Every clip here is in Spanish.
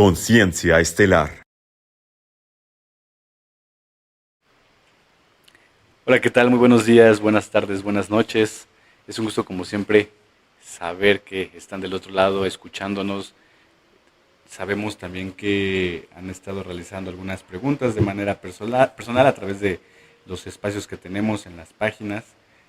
Conciencia Estelar. Hola, ¿qué tal? Muy buenos días, buenas tardes, buenas noches. Es un gusto, como siempre, saber que están del otro lado escuchándonos. Sabemos también que han estado realizando algunas preguntas de manera personal a través de los espacios que tenemos en las páginas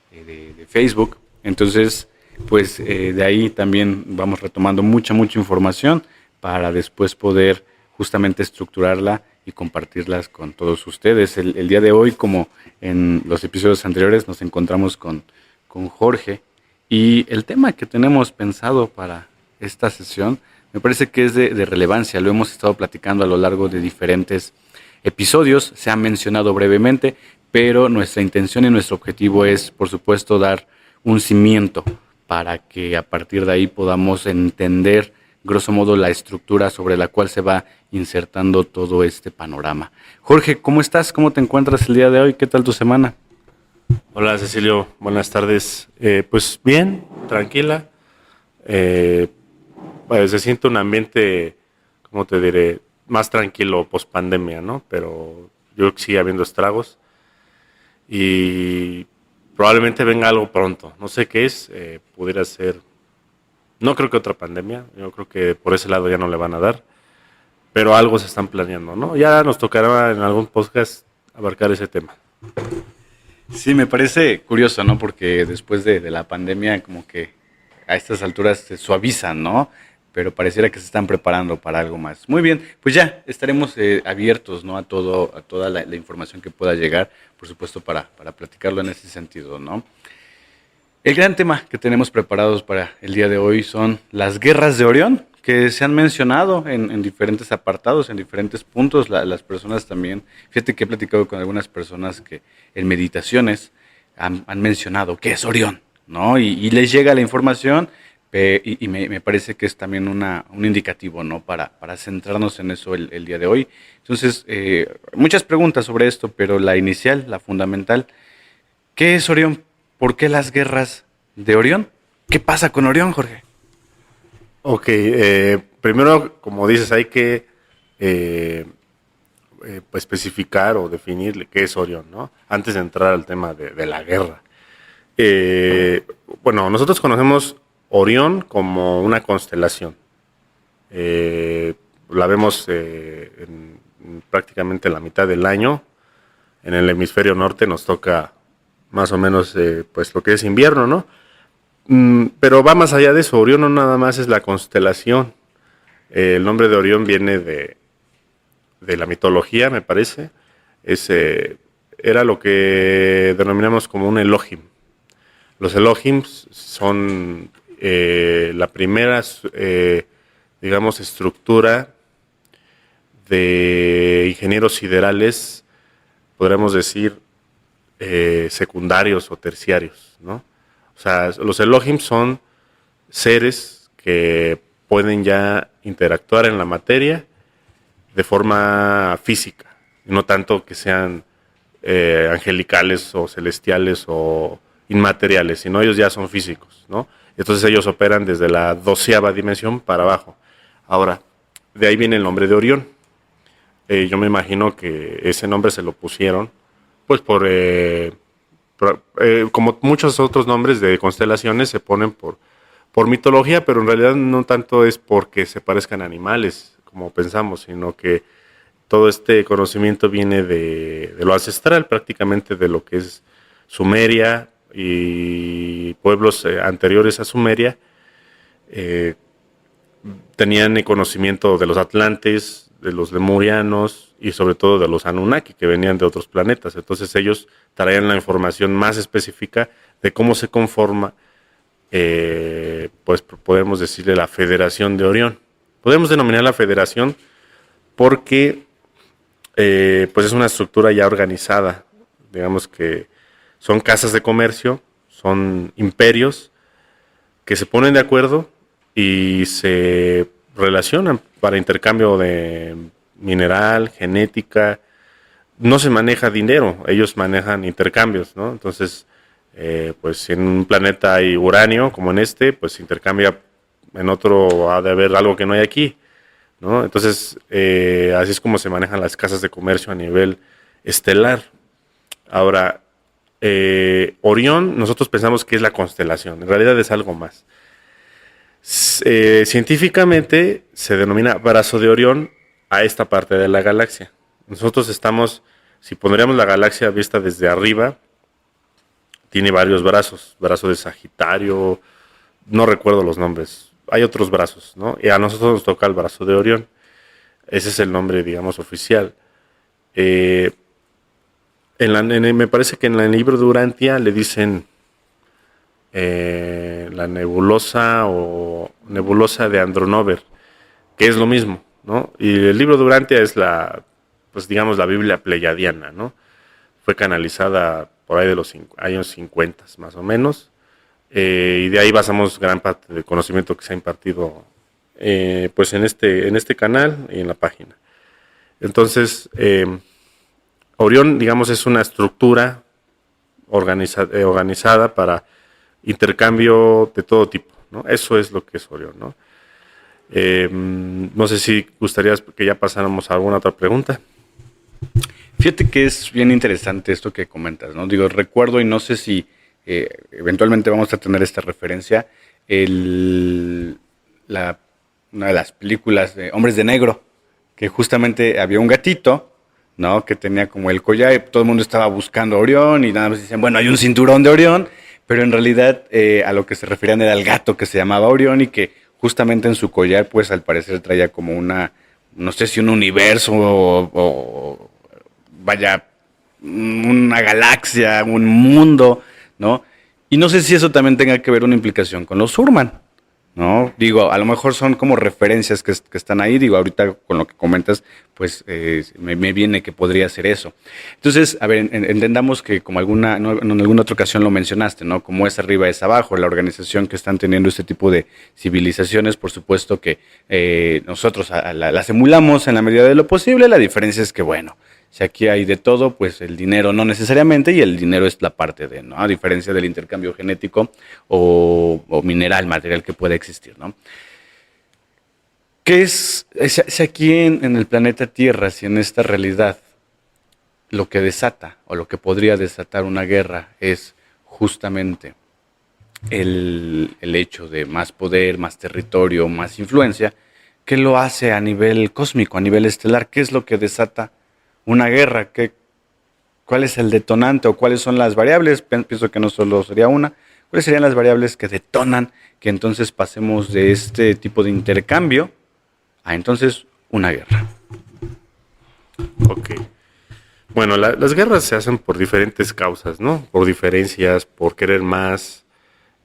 de Facebook. Entonces, pues de ahí también vamos retomando mucha información para después poder justamente estructurarla y compartirlas con todos ustedes. El día de hoy, como en los episodios anteriores, nos encontramos con Jorge y el tema que tenemos pensado para esta sesión me parece que es de relevancia. Lo hemos estado platicando a lo largo de diferentes episodios, se ha mencionado brevemente, pero nuestra intención y nuestro objetivo es, por supuesto, dar un cimiento para que a partir de ahí podamos entender, grosso modo, la estructura sobre la cual se va insertando todo este panorama. Jorge, ¿cómo estás? ¿Cómo te encuentras el día de hoy? ¿Qué tal tu semana? Hola Cecilio, buenas tardes. Pues bien, tranquila. Pues se siente un ambiente, ¿cómo te diré? Más tranquilo post pandemia, ¿no? Pero yo creo que sigue habiendo estragos y probablemente venga algo pronto. No sé qué es, pudiera ser. No creo que otra pandemia, yo creo que por ese lado ya no le van a dar, pero algo se están planeando, ¿no? Ya nos tocará en algún podcast abarcar ese tema. Sí, me parece curioso, ¿no? Porque después de la pandemia, como que a estas alturas se suavizan, ¿no? Pero pareciera que se están preparando para algo más. Muy bien, pues ya estaremos abiertos, ¿no? A toda la información que pueda llegar, por supuesto, para platicarlo en ese sentido, ¿no? El gran tema que tenemos preparados para el día de hoy son las guerras de Orión, que se han mencionado en diferentes apartados, en diferentes puntos. Las personas también, fíjate que he platicado con algunas personas que en meditaciones han mencionado qué es Orión, ¿no? Y les llega la información y me parece que es también un indicativo, ¿no? Para centrarnos en eso el día de hoy. Entonces, muchas preguntas sobre esto, pero la inicial, la fundamental, ¿qué es Orión? ¿Por qué las guerras de Orión? ¿Qué pasa con Orión, Jorge? Ok, primero, como dices, hay que pues especificar o definir qué es Orión, ¿no? Antes de entrar al tema de la guerra. Bueno, nosotros conocemos Orión como una constelación. La vemos en prácticamente la mitad del año. En el hemisferio norte nos toca más o menos pues lo que es invierno, ¿no? Pero va más allá de eso. Orión no nada más es la constelación. El nombre de Orión viene de la mitología, me parece. Era lo que denominamos como un Elohim. Los Elohims son la primera, digamos, estructura de ingenieros siderales, podríamos decir, secundarios o terciarios, ¿no? O sea, los Elohim son seres que pueden ya interactuar en la materia de forma física, no tanto que sean angelicales o celestiales o inmateriales, sino ellos ya son físicos, ¿no? Entonces ellos operan desde la 12ª dimensión para abajo. Ahora, de ahí viene el nombre de Orión. Yo me imagino que ese nombre se lo pusieron, pues como muchos otros nombres de constelaciones se ponen por mitología, pero en realidad no tanto es porque se parezcan a animales, como pensamos, sino que todo este conocimiento viene de lo ancestral, prácticamente de lo que es Sumeria y pueblos anteriores a Sumeria. Tenían conocimiento de los atlantes, de los lemurianos y sobre todo de los Anunnaki que venían de otros planetas. Entonces ellos traían la información más específica de cómo se conforma, pues podemos decirle la Federación de Orión. Podemos denominar la Federación porque pues es una estructura ya organizada. Digamos que son casas de comercio, son imperios que se ponen de acuerdo y se relacionan para intercambio de mineral, genética. No se maneja dinero, ellos manejan intercambios, ¿no? Entonces, pues si en un planeta hay uranio, como en este, pues se intercambia, en otro ha de haber algo que no hay aquí. ¿no? Entonces, así es como se manejan las casas de comercio a nivel estelar. Ahora, Orión, nosotros pensamos que es la constelación, en realidad es algo más. Científicamente se denomina brazo de Orión a esta parte de la galaxia. Nosotros estamos, si pondríamos la galaxia vista desde arriba, tiene varios brazos, brazo de Sagitario, no recuerdo los nombres, hay otros brazos, ¿no? Y a nosotros nos toca el brazo de Orión, ese es el nombre, digamos, oficial. Me parece que en el libro de Urantia le dicen la nebulosa o nebulosa de Andronover, que es lo mismo, ¿no? Y el libro de Urantia es pues digamos, la Biblia pleyadiana, ¿no? Fue canalizada por ahí de los años 50 más o menos, y de ahí basamos gran parte del conocimiento que se ha impartido pues en este canal y en la página. Entonces, Orión, digamos, es una estructura organizada para intercambio de todo tipo, ¿no? Eso es lo que es Orión, ¿no? No sé si gustarías que ya pasáramos a alguna otra pregunta. Fíjate que es bien interesante esto que comentas, ¿no? Digo, recuerdo y no sé si eventualmente vamos a tener esta referencia, una de las películas de Hombres de Negro, que justamente había un gatito, ¿no? Que tenía como el collar y todo el mundo estaba buscando a Orión y nada más dicen, bueno, hay un cinturón de Orión, pero en realidad a lo que se referían era al gato que se llamaba Orión y que justamente en su collar, pues al parecer traía como no sé si un universo o vaya, una galaxia, un mundo, ¿no? Y no sé si eso también tenga que ver una implicación con los Urman, ¿no? Digo, a lo mejor son como referencias que están ahí, digo, ahorita con lo que comentas, pues me viene que podría ser eso. Entonces, a ver, entendamos que como en alguna otra ocasión lo mencionaste, ¿no? Como es arriba es abajo, la organización que están teniendo este tipo de civilizaciones, por supuesto que nosotros las emulamos en la medida de lo posible, la diferencia es que, bueno, si aquí hay de todo, pues el dinero no necesariamente, y el dinero es la parte de, ¿no? A diferencia del intercambio genético o mineral, material que pueda existir, ¿no? ¿Qué si aquí en el planeta Tierra, si en esta realidad, lo que desata o lo que podría desatar una guerra es justamente el hecho de más poder, más territorio, más influencia, ¿qué lo hace a nivel cósmico, a nivel estelar? ¿Qué es lo que desata una guerra? ¿Cuál es el detonante o cuáles son las variables? Pienso que no solo sería una. ¿Cuáles serían las variables que detonan que entonces pasemos de este tipo de intercambio a entonces una guerra? Ok. Bueno, las guerras se hacen por diferentes causas, ¿no? Por diferencias, por querer más.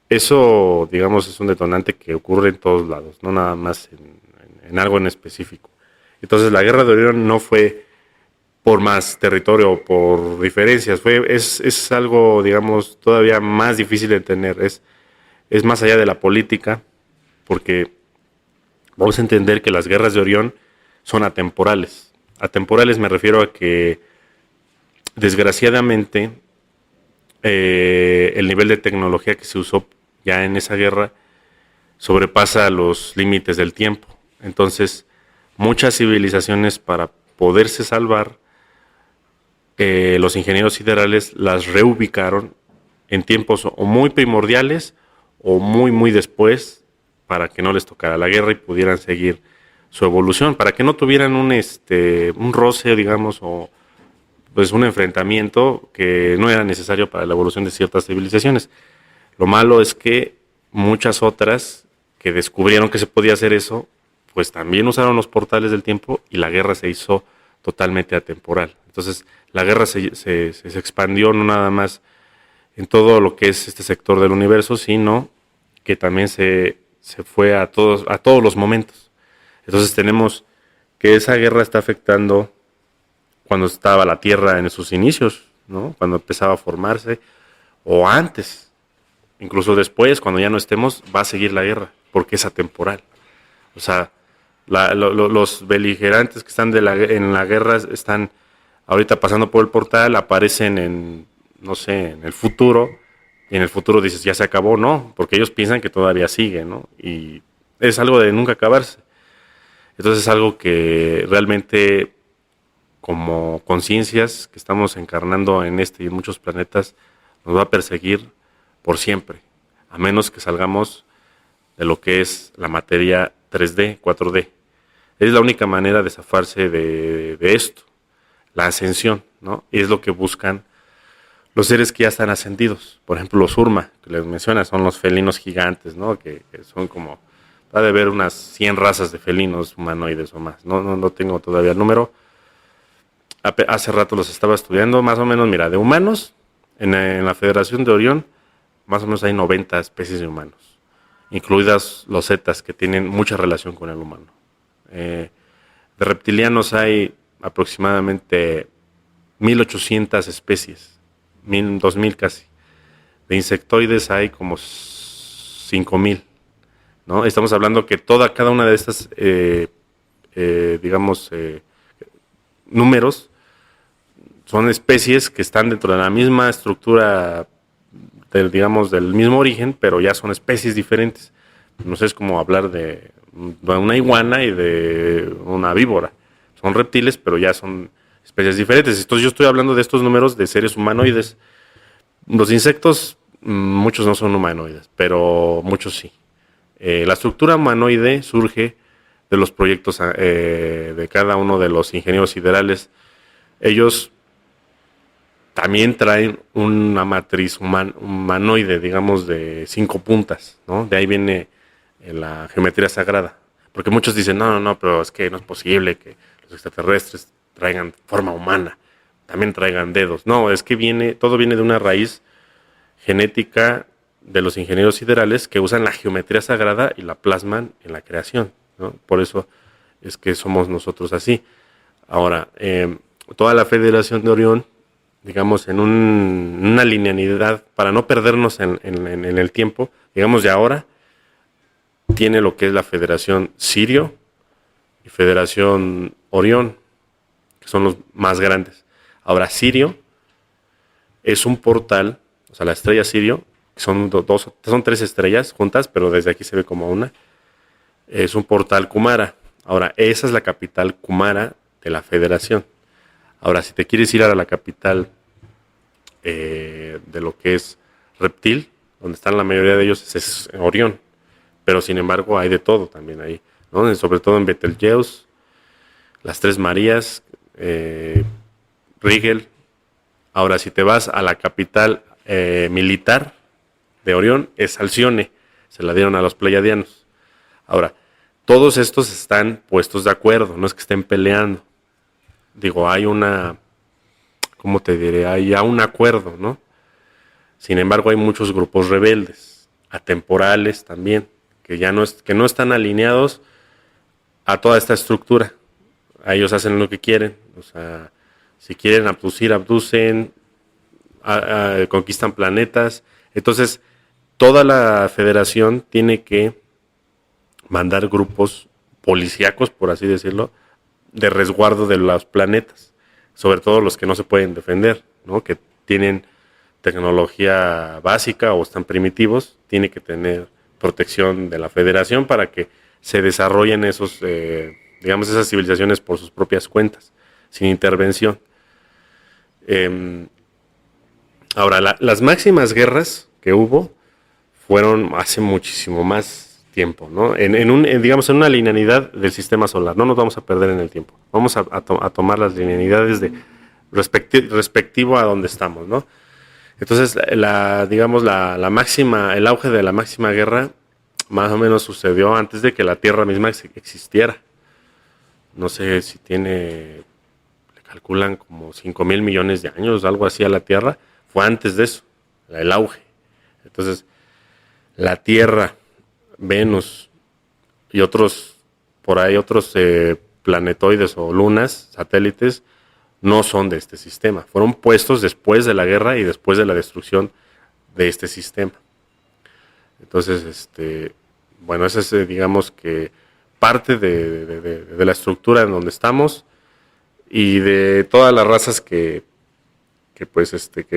Eso, digamos, es un detonante que ocurre en todos lados, no nada más en algo en específico. Entonces, la guerra de Orión no fue por más territorio o por diferencias, es algo, digamos, todavía más difícil de entender, es más allá de la política, porque vamos a entender que las guerras de Orión son atemporales. Atemporales me refiero a que, desgraciadamente, el nivel de tecnología que se usó ya en esa guerra sobrepasa los límites del tiempo. Entonces, muchas civilizaciones, para poderse salvar, los ingenieros siderales las reubicaron en tiempos o muy primordiales o muy, muy después, para que no les tocara la guerra y pudieran seguir su evolución, para que no tuvieran un roce, digamos, o pues un enfrentamiento que no era necesario para la evolución de ciertas civilizaciones. Lo malo es que muchas otras que descubrieron que se podía hacer eso, pues también usaron los portales del tiempo y la guerra se hizo totalmente atemporal. Entonces, la guerra se expandió no nada más en todo lo que es este sector del universo, sino que también se fue a todos los momentos. Entonces tenemos que esa guerra está afectando cuando estaba la Tierra en sus inicios, ¿no? Cuando empezaba a formarse, o antes, incluso después, cuando ya no estemos, va a seguir la guerra, porque es atemporal. O sea, los beligerantes que están en la guerra están ahorita pasando por el portal, aparecen no sé, en el futuro, y en el futuro dices, ya se acabó, no, porque ellos piensan que todavía sigue, ¿no? Y es algo de nunca acabarse. Entonces es algo que realmente, como conciencias que estamos encarnando en este y en muchos planetas, nos va a perseguir por siempre, a menos que salgamos de lo que es la materia 3D, 4D. Es la única manera de zafarse de esto, la ascensión, ¿no? Y es lo que buscan los seres que ya están ascendidos. Por ejemplo, los Urma, que les menciona, son los felinos gigantes, ¿no? Que son como, va a haber unas 100 razas de felinos humanoides o más. No tengo todavía el número. Hace rato los estaba estudiando, más o menos, mira, de humanos, en la Federación de Orión, más o menos hay 90 especies de humanos, incluidas los zetas, que tienen mucha relación con el humano. De reptilianos hay aproximadamente 1800 especies, 2000 casi. De insectoides hay como 5000, ¿no? Estamos hablando que cada una de estas, números, son especies que están dentro de la misma estructura, del mismo origen, pero ya son especies diferentes. No sé, es como hablar de una iguana y de una víbora. Son reptiles, pero ya son especies diferentes. Entonces yo estoy hablando de estos números de seres humanoides. Los insectos, muchos no son humanoides, pero muchos sí. La estructura humanoide surge de los proyectos de cada uno de los ingenieros siderales. Ellos también traen una matriz humanoide, digamos, de 5 puntas, ¿no? De ahí viene la geometría sagrada. Porque muchos dicen, no, pero es que no es posible que los extraterrestres traigan forma humana, también traigan dedos. No, es que todo viene de una raíz genética de los ingenieros siderales que usan la geometría sagrada y la plasman en la creación, ¿no? Por eso es que somos nosotros así. Ahora, toda la Federación de Orión, digamos, en una linealidad, para no perdernos en el tiempo, digamos, de ahora, tiene lo que es la Federación Sirio y Federación Orión, que son los más grandes. Ahora, Sirio es un portal, o sea, la estrella Sirio, que son 3 estrellas juntas, pero desde aquí se ve como una, es un portal Kumara. Ahora, esa es la capital Kumara de la Federación. Ahora, si te quieres ir a la capital de lo que es Reptil, donde están la mayoría de ellos, es Orión. Pero sin embargo hay de todo también ahí, ¿no? Sobre todo en Betelgeuse, las Tres Marías, Rigel. Ahora, si te vas a la capital militar de Orión, es Alcione. Se la dieron a los pleiadianos. Ahora, todos estos están puestos de acuerdo, no es que estén peleando. Digo, hay ¿cómo te diré? Hay ya un acuerdo, ¿no? Sin embargo, hay muchos grupos rebeldes, atemporales también, que no están alineados a toda esta estructura. A ellos hacen lo que quieren, o sea, si quieren abducir, abducen, conquistan planetas. Entonces, toda la federación tiene que mandar grupos policíacos, por así decirlo, de resguardo de los planetas, sobre todo los que no se pueden defender, ¿no? Que tienen tecnología básica o están primitivos, tiene que tener protección de la federación para que se desarrollen esas civilizaciones por sus propias cuentas, sin intervención. Ahora, las máximas guerras que hubo fueron hace muchísimo más tiempo, ¿no? Digamos, en una linealidad del sistema solar. No nos vamos a perder en el tiempo. Vamos a tomar las linealidades respectivo a donde estamos, ¿no? Entonces, el auge de la máxima guerra más o menos sucedió antes de que la Tierra misma existiera. No sé si le calculan como 5,000 millones de años, algo así a la Tierra. Fue antes de eso, el auge. Entonces, la Tierra, Venus y otros planetoides o lunas, satélites, no son de este sistema. Fueron puestos después de la guerra y después de la destrucción de este sistema. Entonces, esa es, digamos, que parte de la estructura en donde estamos y de todas las razas que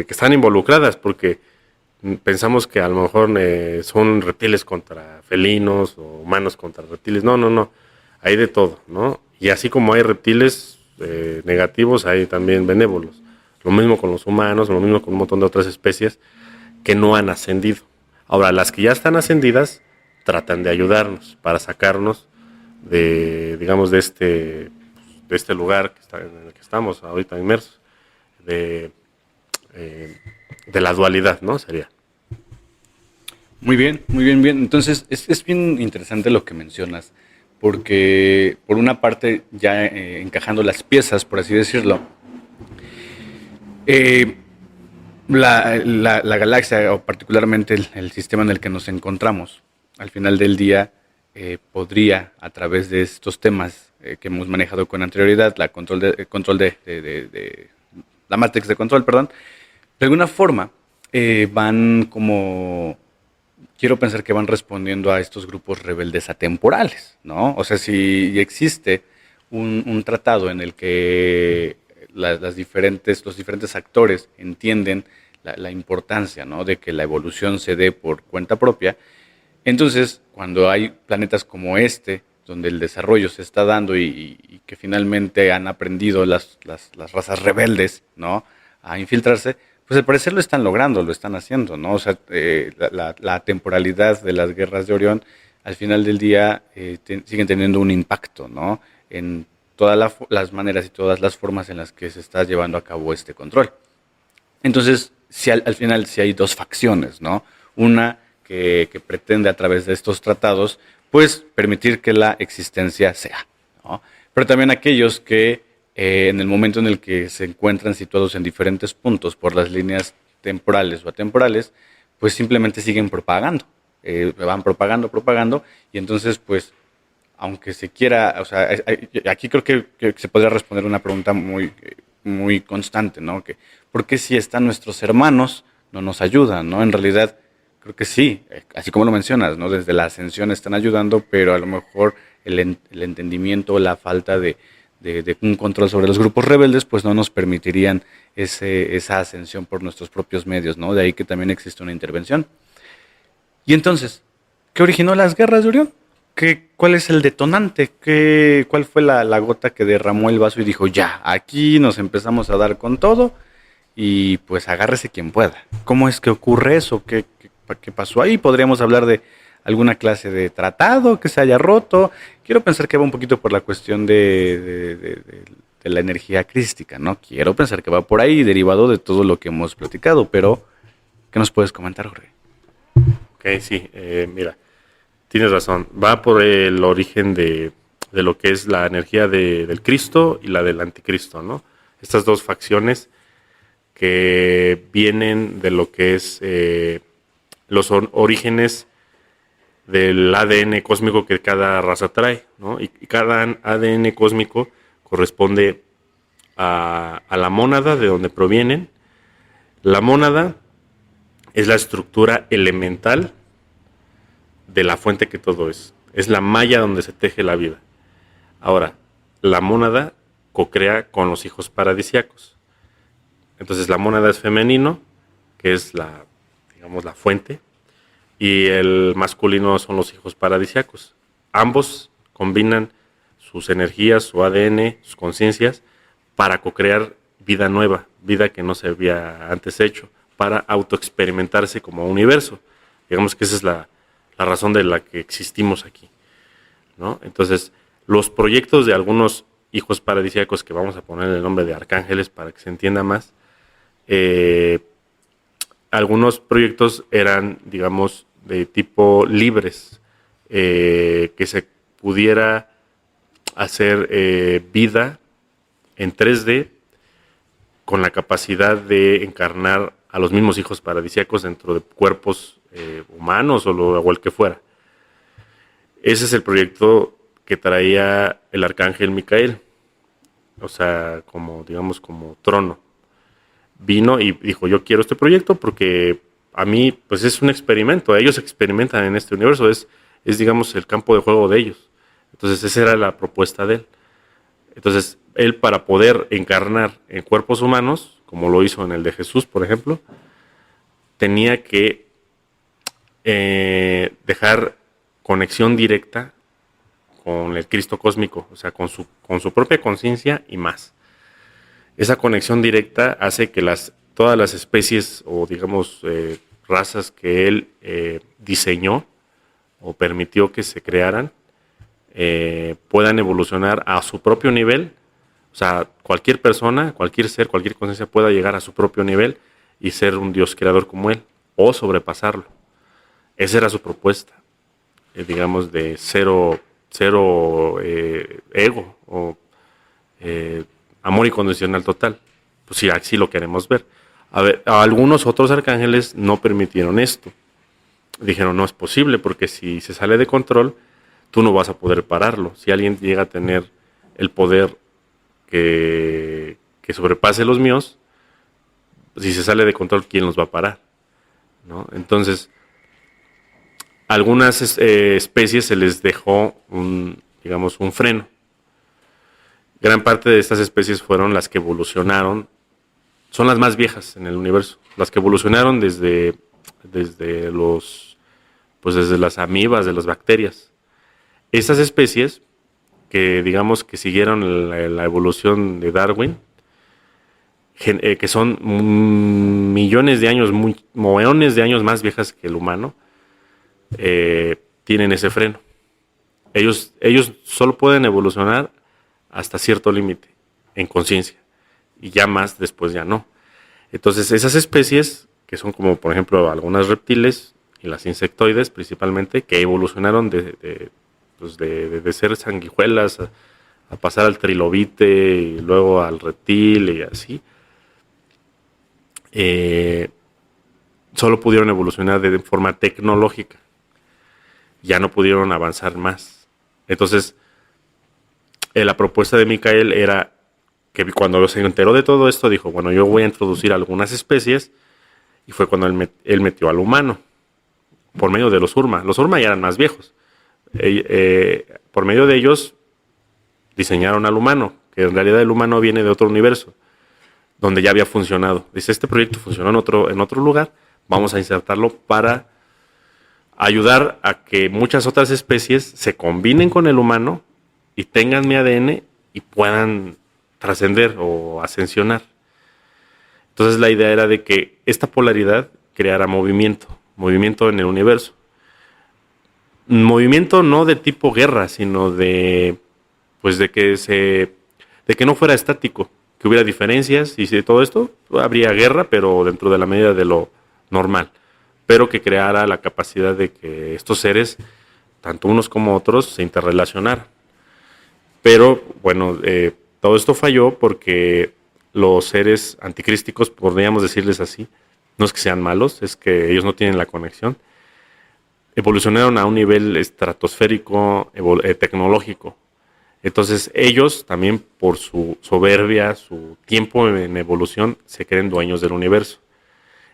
están involucradas, porque pensamos que a lo mejor son reptiles contra felinos o humanos contra reptiles. No. hay de todo, ¿no? Y así como hay reptiles negativos, hay también benévolos. Lo mismo con los humanos, lo mismo con un montón de otras especies que no han ascendido. Ahora, las que ya están ascendidas tratan de ayudarnos para sacarnos de, digamos, de este lugar en el que estamos ahorita inmersos, de, de la dualidad, ¿no? Sería. Muy bien, muy bien, bien. Entonces, es bien interesante lo que mencionas, porque por una parte, ya encajando las piezas, por así decirlo, eh, la galaxia, o particularmente el sistema en el que nos encontramos, al final del día, podría, a través de estos temas que hemos manejado con anterioridad, la Matrix de control, perdón, de alguna forma van como, quiero pensar que van respondiendo a estos grupos rebeldes atemporales, ¿no? O sea, si existe un tratado en el que los diferentes actores entienden la importancia, ¿no? De que la evolución se dé por cuenta propia, entonces, cuando hay planetas como este, donde el desarrollo se está dando y que finalmente han aprendido las razas rebeldes, ¿no? A infiltrarse, pues al parecer lo están logrando, lo están haciendo, ¿no? O sea, la temporalidad de las guerras de Orión, al final del día, siguen teniendo un impacto, ¿no? En todas las maneras y todas las formas en las que se está llevando a cabo este control. Entonces, si al final si hay dos facciones, ¿no? Una que pretende a través de estos tratados, pues permitir que la existencia sea, ¿no? Pero también aquellos que en el momento en el que se encuentran situados en diferentes puntos por las líneas temporales o atemporales, pues simplemente siguen propagando, van propagando, propagando, y entonces pues aunque se quiera, o sea, aquí creo que se podría responder una pregunta muy constante, ¿no? Que, ¿por qué si están nuestros hermanos no nos ayudan, ¿no? En realidad, creo que sí, así como lo mencionas, ¿no? Desde la ascensión están ayudando, pero a lo mejor el entendimiento, la falta de un control sobre los grupos rebeldes, pues no nos permitirían esa ascensión por nuestros propios medios, ¿no? De ahí que también existe una intervención. Y entonces, ¿qué originó las guerras de Orión? ¿Cuál es el detonante? ¿Cuál fue la gota que derramó el vaso y dijo, ya, aquí nos empezamos a dar con todo y pues agárrese quien pueda? ¿Cómo es que ocurre eso? ¿Qué pasó ahí? Podríamos hablar de alguna clase de tratado que se haya roto. Quiero pensar que va un poquito por la cuestión de la energía crística, ¿no? Quiero pensar que va por ahí, derivado de todo lo que hemos platicado, pero ¿qué nos puedes comentar, Jorge? Ok, sí, mira, tienes razón. Va por el origen de lo que es la energía del Cristo y la del Anticristo, ¿no? Estas dos facciones que vienen de lo que es los orígenes del ADN cósmico que cada raza trae, ¿no? Y cada ADN cósmico corresponde a la mónada de donde provienen. La mónada es la estructura elemental de la fuente que todo es. Es la malla donde se teje la vida. Ahora, la mónada cocrea con los hijos paradisiacos. Entonces la mónada es femenino, que es digamos, la fuente, y el masculino son los hijos paradisiacos. Ambos combinan sus energías, su ADN, sus conciencias, para cocrear vida nueva, vida que no se había antes hecho, para autoexperimentarse como universo. Digamos que esa es la razón de la que existimos aquí, ¿no? Entonces, los proyectos de algunos hijos paradisíacos, que vamos a poner el nombre de arcángeles para que se entienda más, algunos proyectos eran, digamos, de tipo libres, que se pudiera hacer vida en 3D con la capacidad de encarnar a los mismos hijos paradisíacos dentro de cuerpos humanos o el que fuera. Ese es el proyecto que traía el arcángel Micael, o sea, como, digamos, como trono. Vino y dijo, yo quiero este proyecto porque a mí, pues es un experimento, ellos experimentan en este universo, es digamos, el campo de juego de ellos. Entonces, esa era la propuesta de él. Entonces, él, para poder encarnar en cuerpos humanos, como lo hizo en el de Jesús, por ejemplo, tenía que dejar conexión directa con el Cristo cósmico, o sea, con su propia conciencia y más. Esa conexión directa hace que todas las especies o digamos razas que él diseñó o permitió que se crearan puedan evolucionar a su propio nivel. O sea, cualquier persona, cualquier ser, cualquier conciencia pueda llegar a su propio nivel y ser un Dios creador como él o sobrepasarlo. Esa era su propuesta, digamos, de cero ego o amor incondicional total. Pues sí, así lo queremos ver. A ver, algunos otros arcángeles no permitieron esto. Dijeron, no es posible, porque si se sale de control, tú no vas a poder pararlo. Si alguien llega a tener el poder que sobrepase los míos, si se sale de control, ¿quién los va a parar? ¿No? Entonces, algunas especies se les dejó digamos, un freno. Gran parte de estas especies fueron las que evolucionaron, son las más viejas en el universo, las que evolucionaron desde las amibas, de las bacterias. Estas especies que digamos que siguieron la evolución de Darwin, que son millones de años, millones de años más viejas que el humano, tienen ese freno. Ellos solo pueden evolucionar hasta cierto límite en conciencia y ya más después ya no. Entonces esas especies que son como por ejemplo algunas reptiles y las insectoides principalmente, que evolucionaron de ser sanguijuelas a pasar al trilobite y luego al reptil y así, solo pudieron evolucionar de forma tecnológica, ya no pudieron avanzar más. Entonces la propuesta de Micael era que cuando se enteró de todo esto dijo, bueno, yo voy a introducir algunas especies, y fue cuando él metió al humano por medio de los Urma. Los Urma ya eran más viejos. Por medio de ellos diseñaron al humano, que en realidad el humano viene de otro universo, donde ya había funcionado. Dice, este proyecto funcionó en otro lugar, vamos a insertarlo para ayudar a que muchas otras especies se combinen con el humano y tengan mi ADN y puedan trascender o ascensionar. Entonces la idea era de que esta polaridad creara movimiento en el universo. Movimiento no de tipo guerra, sino de que no fuera estático, que hubiera diferencias y de todo esto habría guerra, pero dentro de la medida de lo normal, pero que creara la capacidad de que estos seres, tanto unos como otros, se interrelacionaran. Pero bueno, todo esto falló porque los seres anticrísticos, podríamos decirles así, no es que sean malos, es que ellos no tienen la conexión, evolucionaron a un nivel estratosférico, tecnológico. Entonces ellos también por su soberbia, su tiempo en evolución, se creen dueños del universo.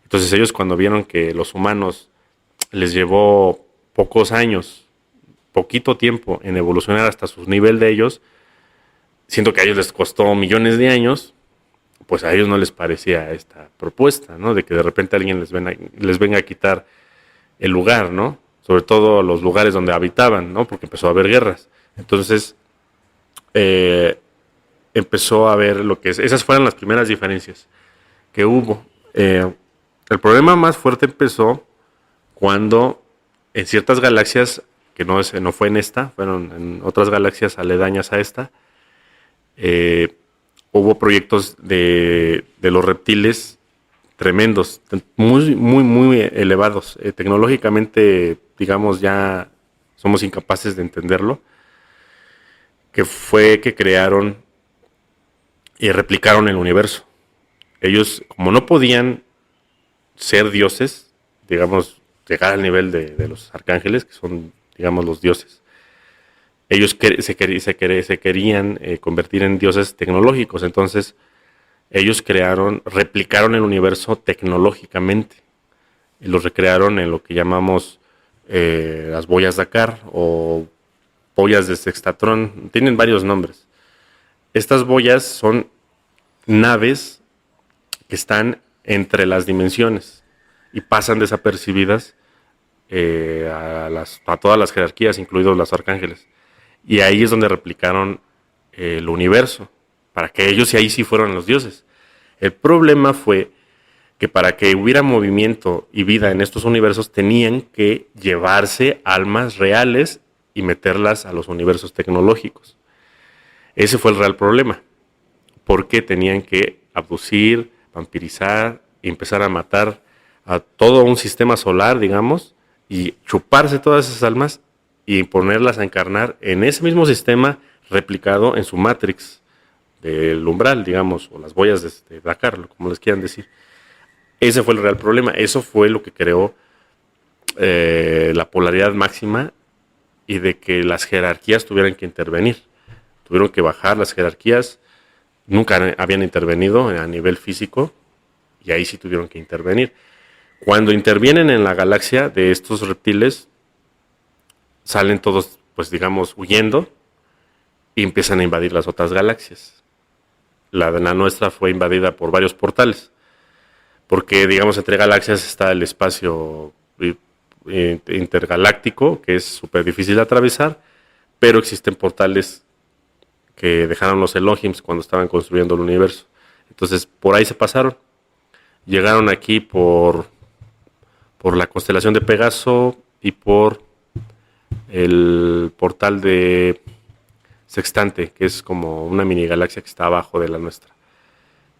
Entonces ellos cuando vieron que los humanos les llevó pocos años, poquito tiempo en evolucionar hasta su nivel de ellos, siento que a ellos les costó millones de años, pues a ellos no les parecía esta propuesta, ¿no? De que de repente alguien les venga a quitar el lugar, ¿no? Sobre todo los lugares donde habitaban, ¿no? Porque empezó a haber guerras. Entonces, empezó a haber esas fueron las primeras diferencias que hubo. El problema más fuerte empezó cuando en ciertas galaxias, que no fue en esta, fueron en otras galaxias aledañas a esta, hubo proyectos de los reptiles tremendos, muy, muy, muy elevados. Tecnológicamente, digamos, ya somos incapaces de entenderlo, que fue que crearon y replicaron el universo. Ellos, como no podían ser dioses, digamos, llegar al nivel de los arcángeles, que son, digamos, los dioses, ellos se querían convertir en dioses tecnológicos. Entonces ellos replicaron el universo tecnológicamente y los recrearon en lo que llamamos las boyas Dakar o boyas de Sextatron. Tienen varios nombres. Estas boyas son naves que están entre las dimensiones y pasan desapercibidas a todas las jerarquías, incluidos los arcángeles. Y ahí es donde replicaron el universo, para que ellos y ahí sí fueron los dioses. El problema fue que para que hubiera movimiento y vida en estos universos tenían que llevarse almas reales y meterlas a los universos tecnológicos. Ese fue el real problema, porque tenían que abducir, vampirizar y empezar a matar a todo un sistema solar, digamos, y chuparse todas esas almas y ponerlas a encarnar en ese mismo sistema replicado en su Matrix del umbral, digamos, o las boyas de Dakar, como les quieran decir. Ese fue el real problema. Eso fue lo que creó la polaridad máxima y de que las jerarquías tuvieran que intervenir. Tuvieron que bajar las jerarquías. Nunca habían intervenido a nivel físico y ahí sí tuvieron que intervenir. Cuando intervienen en la galaxia de estos reptiles, salen todos, pues digamos, huyendo y empiezan a invadir las otras galaxias. La nuestra fue invadida por varios portales, porque digamos entre galaxias está el espacio intergaláctico, que es súper difícil de atravesar, pero existen portales que dejaron los Elohims cuando estaban construyendo el universo. Entonces por ahí se pasaron. Llegaron aquí por la constelación de Pegaso y por el portal de Sextante, que es como una mini galaxia que está abajo de la nuestra.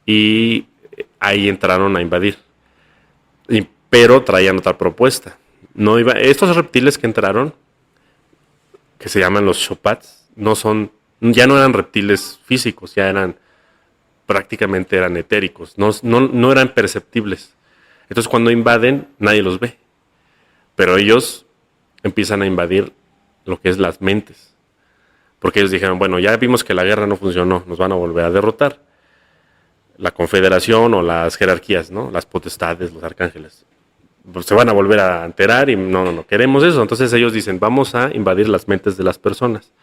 Y ahí entraron a invadir. Pero traían otra propuesta. Estos reptiles que entraron, que se llaman los Shopats, ya no eran reptiles físicos, prácticamente eran etéricos, no eran perceptibles. Entonces cuando invaden, nadie los ve. Pero ellos empiezan a invadir lo que es las mentes. Porque ellos dijeron, bueno, ya vimos que la guerra no funcionó, nos van a volver a derrotar. La confederación o las jerarquías, ¿no? Las potestades, los arcángeles, pues se van a volver a enterar y no queremos eso. Entonces ellos dicen, vamos a invadir las mentes de las personas.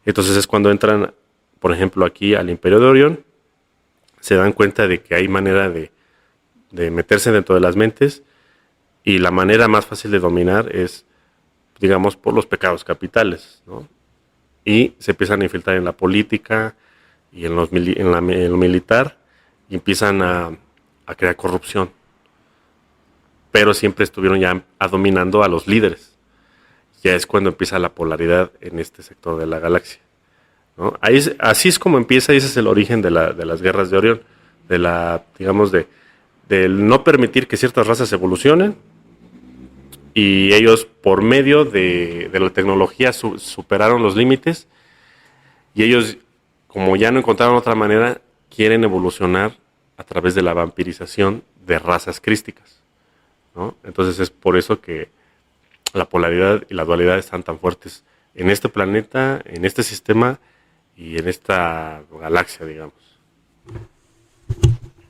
Entonces es cuando entran, por ejemplo, aquí al Imperio de Orión, se dan cuenta de que hay manera de meterse dentro de las mentes y la manera más fácil de dominar es, digamos, por los pecados capitales, ¿no? Y se empiezan a infiltrar en la política y en lo militar y empiezan a crear corrupción. Pero siempre estuvieron ya dominando a los líderes. Ya es cuando empieza la polaridad en este sector de la galaxia, ¿no? Así es como empieza y ese es el origen de las guerras de Orión, del no permitir que ciertas razas evolucionen y ellos por medio de la tecnología superaron los límites y ellos, como ya no encontraron otra manera, quieren evolucionar a través de la vampirización de razas crísticas, ¿no? Entonces es por eso que la polaridad y la dualidad están tan fuertes en este planeta, en este sistema y en esta galaxia, digamos.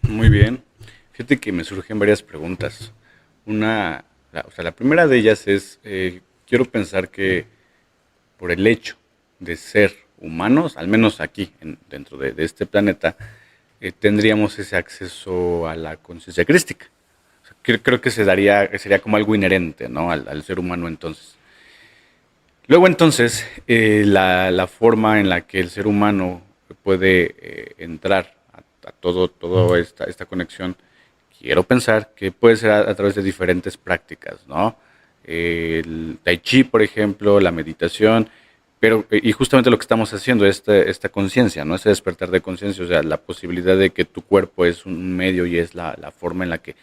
Muy bien. Fíjate que me surgen varias preguntas. La primera de ellas es, quiero pensar que por el hecho de ser humanos, al menos aquí, dentro de este planeta, tendríamos ese acceso a la conciencia crística. O sea, creo que sería como algo inherente, ¿no? al ser humano entonces. Luego entonces, la forma en la que el ser humano puede entrar a toda esta conexión, quiero pensar que puede ser a través de diferentes prácticas, ¿no? El tai chi, por ejemplo, la meditación, y justamente lo que estamos haciendo, esta conciencia, ¿no? Ese despertar de conciencia, o sea, la posibilidad de que tu cuerpo es un medio y es la forma en la que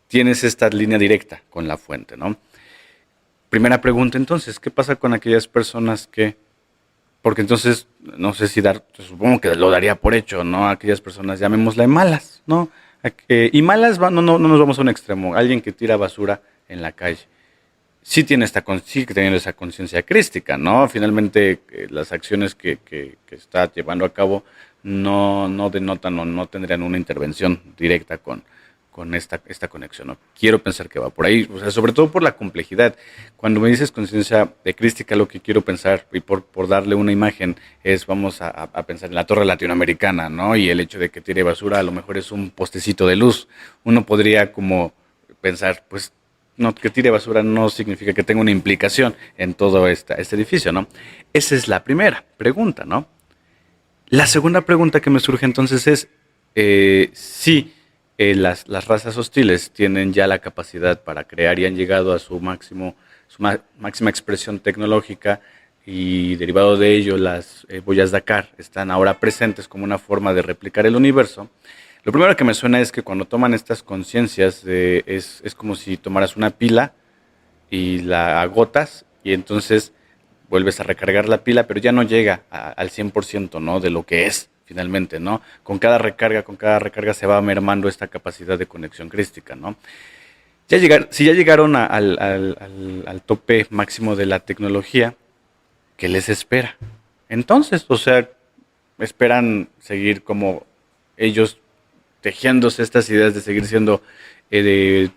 tienes esta línea directa con la fuente, ¿no? Primera pregunta entonces, ¿qué pasa con aquellas personas porque entonces, no sé si supongo que lo daría por hecho, ¿no? Aquellas personas, llamémoslas malas, ¿no? Y malas, no nos vamos a un extremo. Alguien que tira basura en la calle. Sí sigue teniendo esa conciencia crística, ¿no? Finalmente, las acciones que está llevando a cabo no denotan o no tendrían una intervención directa con esta conexión, ¿no? Quiero pensar que va por ahí, o sea, sobre todo por la complejidad. Cuando me dices conciencia crística, lo que quiero pensar, y por darle una imagen, vamos a pensar en la torre latinoamericana, ¿no? Y el hecho de que tire basura a lo mejor es un postecito de luz. Uno podría como pensar, pues, no, que tire basura no significa que tenga una implicación en todo este edificio, ¿no? Esa es la primera pregunta, ¿no? La segunda pregunta que me surge entonces es si las razas hostiles tienen ya la capacidad para crear y han llegado a máxima expresión tecnológica y derivado de ello las boyas Dakar están ahora presentes como una forma de replicar el universo. Lo primero que me suena es que cuando toman estas conciencias es como si tomaras una pila y la agotas y entonces vuelves a recargar la pila, pero ya no llega al 100%, ¿no? De lo que es finalmente, ¿no? Con cada recarga se va mermando esta capacidad de conexión crística, ¿no? Si ya llegaron al tope máximo de la tecnología, ¿qué les espera? Entonces, o sea, esperan seguir como ellos tejiéndose estas ideas de seguir siendo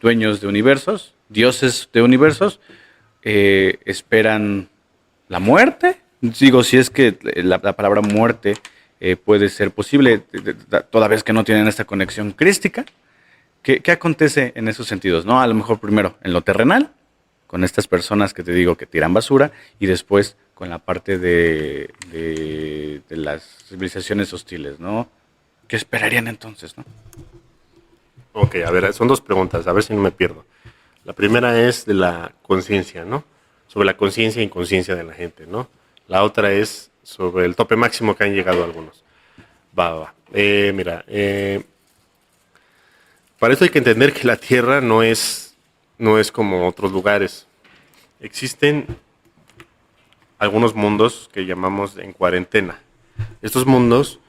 dueños de universos, dioses de universos, esperan la muerte. Digo, si es que la palabra muerte puede ser posible, toda vez que no tienen esta conexión crística. ¿Qué acontece en esos sentidos? ¿No? A lo mejor primero en lo terrenal, con estas personas que te digo que tiran basura, y después con la parte de las civilizaciones hostiles, ¿no? ¿Qué esperarían entonces, no? Ok, a ver, son dos preguntas, a ver si no me pierdo. La primera es de la conciencia, ¿no? Sobre la conciencia e inconsciencia de la gente, ¿no? La otra es sobre el tope máximo que han llegado algunos. Va. Mira, para eso hay que entender que la Tierra no es como otros lugares. Existen algunos mundos que llamamos en cuarentena. Estos mundos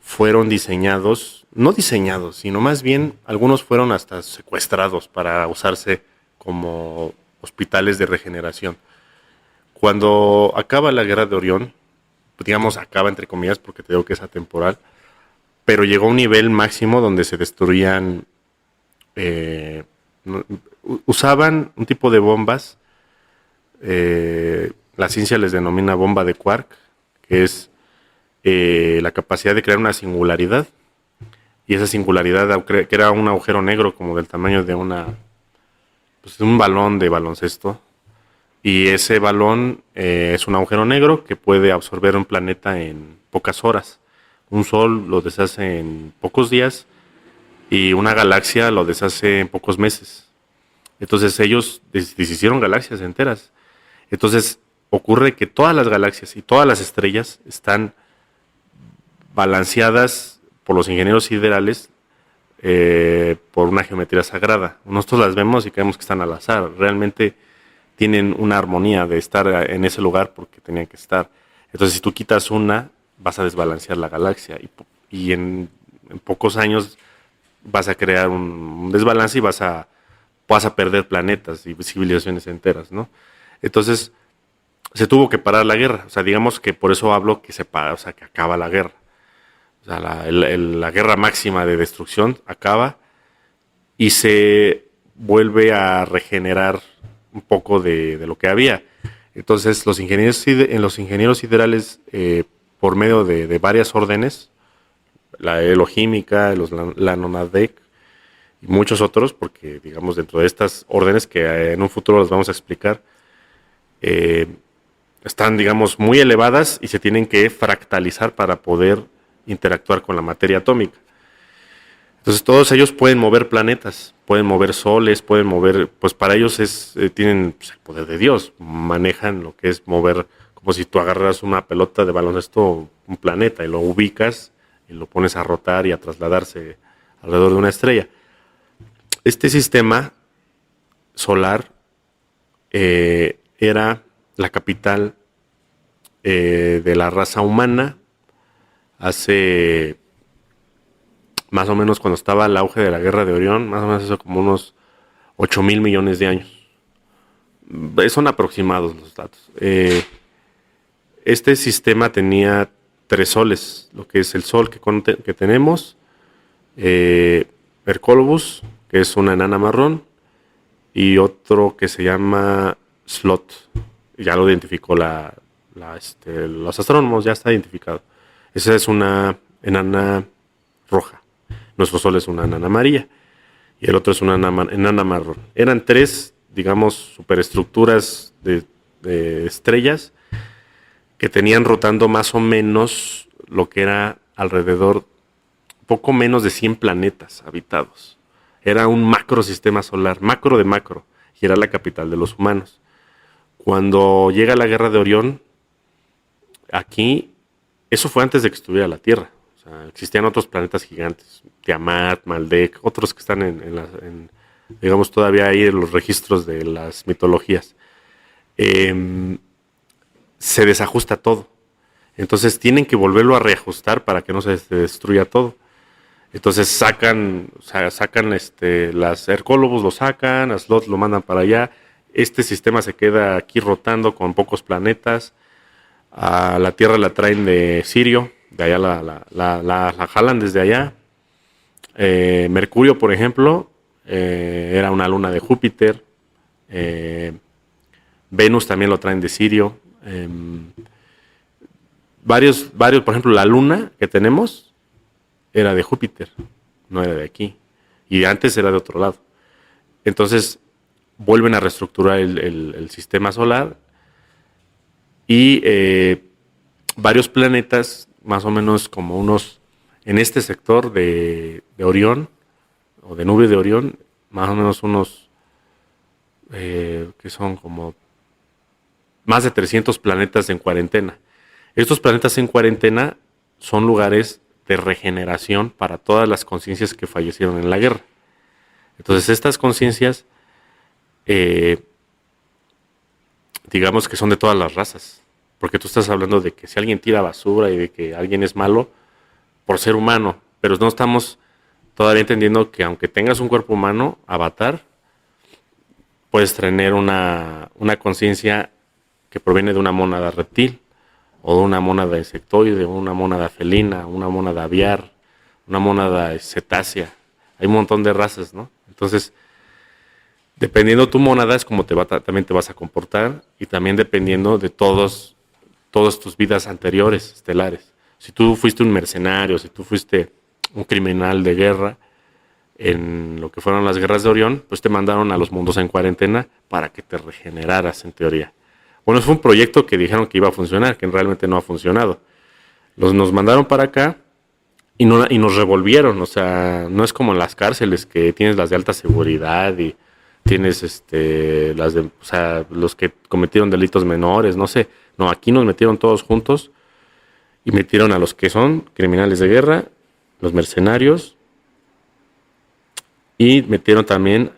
fueron diseñados, no diseñados, sino más bien algunos fueron hasta secuestrados para usarse como hospitales de regeneración. Cuando acaba la guerra de Orión, digamos acaba entre comillas porque te digo que es atemporal, pero llegó a un nivel máximo donde se destruían, usaban un tipo de bombas, la ciencia les denomina bomba de quark, que es la capacidad de crear una singularidad, y esa singularidad que era un agujero negro como del tamaño de de un balón de baloncesto, y ese balón es un agujero negro que puede absorber un planeta en pocas horas. Un sol lo deshace en pocos días y una galaxia lo deshace en pocos meses. Entonces ellos deshicieron galaxias enteras. Entonces ocurre que todas las galaxias y todas las estrellas están balanceadas por los ingenieros siderales por una geometría sagrada. Nosotros las vemos y creemos que están al azar. Realmente tienen una armonía de estar en ese lugar porque tenían que estar. Entonces, si tú quitas una, vas a desbalancear la galaxia y en pocos años vas a crear un desbalance y vas a perder planetas y civilizaciones enteras, ¿no? Entonces, se tuvo que parar la guerra. O sea, digamos que por eso hablo que se para, o sea, que acaba la guerra. O sea, la guerra máxima de destrucción acaba y se vuelve a regenerar un poco de lo que había. Entonces, los ingenieros siderales, por medio de varias órdenes, la elohímica, la Nonadec y muchos otros, porque digamos dentro de estas órdenes que en un futuro las vamos a explicar, están digamos muy elevadas y se tienen que fractalizar para poder interactuar con la materia atómica. Entonces todos ellos pueden mover planetas, pueden mover soles, pueden mover, pues para ellos tienen pues, el poder de Dios, manejan lo que es mover, como si tú agarras una pelota de baloncesto, un planeta, y lo ubicas y lo pones a rotar y a trasladarse alrededor de una estrella. Este sistema solar era la capital de la raza humana hace más o menos cuando estaba el auge de la guerra de Orión, más o menos eso como unos 8,000 millones de años. Son aproximados los datos. Este sistema tenía 3 soles, lo que es el sol que tenemos, Hercólobus, que es una enana marrón, y otro que se llama Slot. Ya lo identificó los astrónomos, ya está identificado. Esa es una enana roja. Nuestro sol es una enana amarilla. y el otro es una enana marrón. Eran tres, digamos, superestructuras de estrellas que tenían rotando más o menos lo que era alrededor, poco menos de 100 planetas habitados. Era un macro sistema solar, macro de macro, y era la capital de los humanos. Cuando llega la guerra de Orión, aquí, eso fue antes de que estuviera la Tierra. O sea, existían otros planetas gigantes, Tiamat, Maldek, otros que están digamos, todavía ahí en los registros de las mitologías. Se desajusta todo. Entonces tienen que volverlo a reajustar para que no se destruya todo. Entonces sacan las Hercólogos lo sacan, a Slot lo mandan para allá. Este sistema se queda aquí rotando con pocos planetas. A la Tierra la traen de Sirio, de allá la jalan desde allá. Mercurio, por ejemplo, era una luna de Júpiter. Venus también lo traen de Sirio. Varios, por ejemplo, la luna que tenemos era de Júpiter, no era de aquí. Y antes era de otro lado. Entonces, vuelven a reestructurar el sistema solar y varios planetas, más o menos como unos, en este sector de Orión, o de nube de Orión, más o menos unos, que son como más de 300 planetas en cuarentena. Estos planetas en cuarentena son lugares de regeneración para todas las conciencias que fallecieron en la guerra. Entonces estas conciencias, digamos que son de todas las razas, porque tú estás hablando de que si alguien tira basura y de que alguien es malo por ser humano, pero no estamos todavía entendiendo que aunque tengas un cuerpo humano, avatar, puedes tener una conciencia que proviene de una mónada reptil, o de una mónada insectoide, una mónada felina, una mónada aviar, una mónada cetácea. Hay un montón de razas, ¿no? Entonces, dependiendo tu mónada es como también te vas a comportar, y también dependiendo de todas tus vidas anteriores, estelares. Si tú fuiste un mercenario, si tú fuiste un criminal de guerra en lo que fueron las guerras de Orión, pues te mandaron a los mundos en cuarentena para que te regeneraras, en teoría. Bueno, fue un proyecto que dijeron que iba a funcionar, que realmente no ha funcionado. Nos mandaron para acá y nos revolvieron. O sea, no es como en las cárceles que tienes las de alta seguridad y tienes los que cometieron delitos menores, no sé. No, aquí nos metieron todos juntos y metieron a los que son criminales de guerra, los mercenarios, y metieron también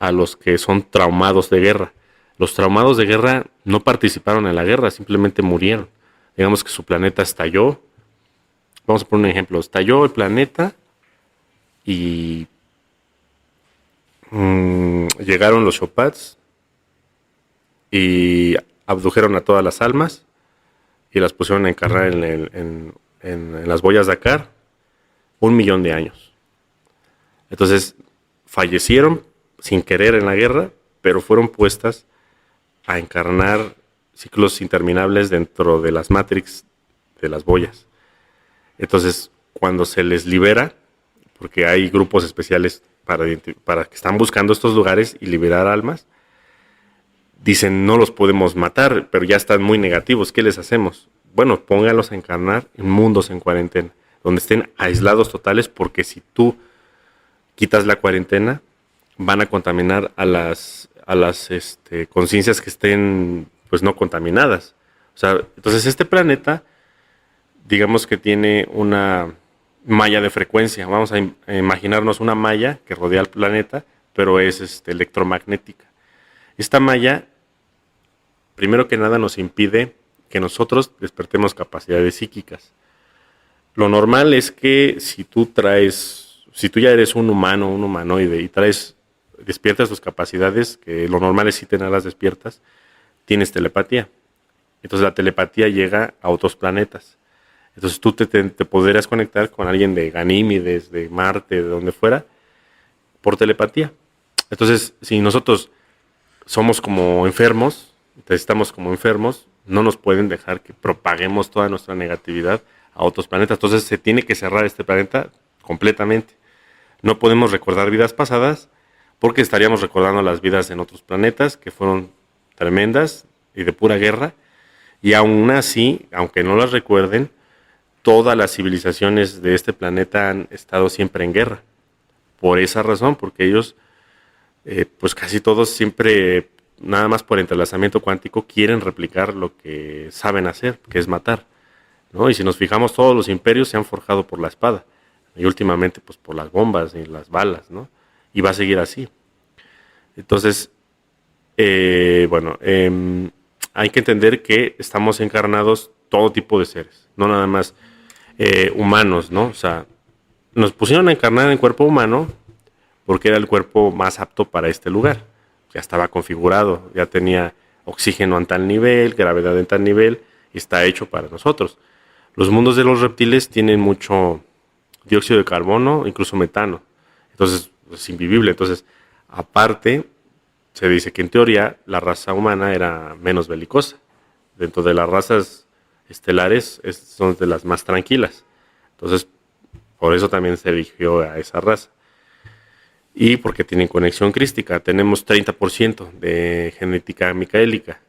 a los que son traumados de guerra. Los traumados de guerra no participaron en la guerra, simplemente murieron. Digamos que su planeta estalló. Vamos a poner un ejemplo. Estalló el planeta y llegaron los Shopats y abdujeron a todas las almas y las pusieron a encarnar en las boyas de Akar 1,000,000 de años. Entonces fallecieron sin querer en la guerra, pero fueron puestas a encarnar ciclos interminables dentro de las Matrix de las boyas. Entonces, cuando se les libera, porque hay grupos especiales para que están buscando estos lugares y liberar almas, dicen no los podemos matar, pero ya están muy negativos, ¿qué les hacemos? Bueno, póngalos a encarnar en mundos en cuarentena, donde estén aislados totales, porque si tú quitas la cuarentena, van a contaminar a las conciencias que estén pues no contaminadas. O sea, entonces este planeta, digamos que tiene una malla de frecuencia. Vamos a imaginarnos una malla que rodea al planeta, pero es electromagnética. Esta malla, primero que nada, nos impide que nosotros despertemos capacidades psíquicas. Lo normal es que si tú ya eres un humano, un humanoide, y despiertas tus capacidades, que lo normal es si tenerlas despiertas, tienes telepatía. Entonces la telepatía llega a otros planetas. Entonces tú te podrías conectar con alguien de Ganímedes, de Marte, de donde fuera, por telepatía. Entonces, si nosotros somos como enfermos, estamos como enfermos, no nos pueden dejar que propaguemos toda nuestra negatividad a otros planetas. Entonces se tiene que cerrar este planeta completamente. No podemos recordar vidas pasadas porque estaríamos recordando las vidas en otros planetas que fueron tremendas y de pura guerra. Y aún así, aunque no las recuerden, todas las civilizaciones de este planeta han estado siempre en guerra. Por esa razón, porque ellos, pues casi todos siempre, nada más por entrelazamiento cuántico, quieren replicar lo que saben hacer, que es matar, ¿no? Y si nos fijamos, todos los imperios se han forjado por la espada. Y últimamente, pues por las bombas y las balas, ¿no? Y va a seguir así. Entonces, hay que entender que estamos encarnados todo tipo de seres, no nada más humanos, ¿no? O sea, nos pusieron a encarnar en cuerpo humano porque era el cuerpo más apto para este lugar. Ya estaba configurado, ya tenía oxígeno en tal nivel, gravedad en tal nivel, y está hecho para nosotros. Los mundos de los reptiles tienen mucho dióxido de carbono, incluso metano. Entonces, es invivible. Entonces, aparte, se dice que en teoría la raza humana era menos belicosa. Dentro de las razas estelares son de las más tranquilas. Entonces, por eso también se eligió a esa raza. Y porque tienen conexión crística. Tenemos 30% de genética micaélica.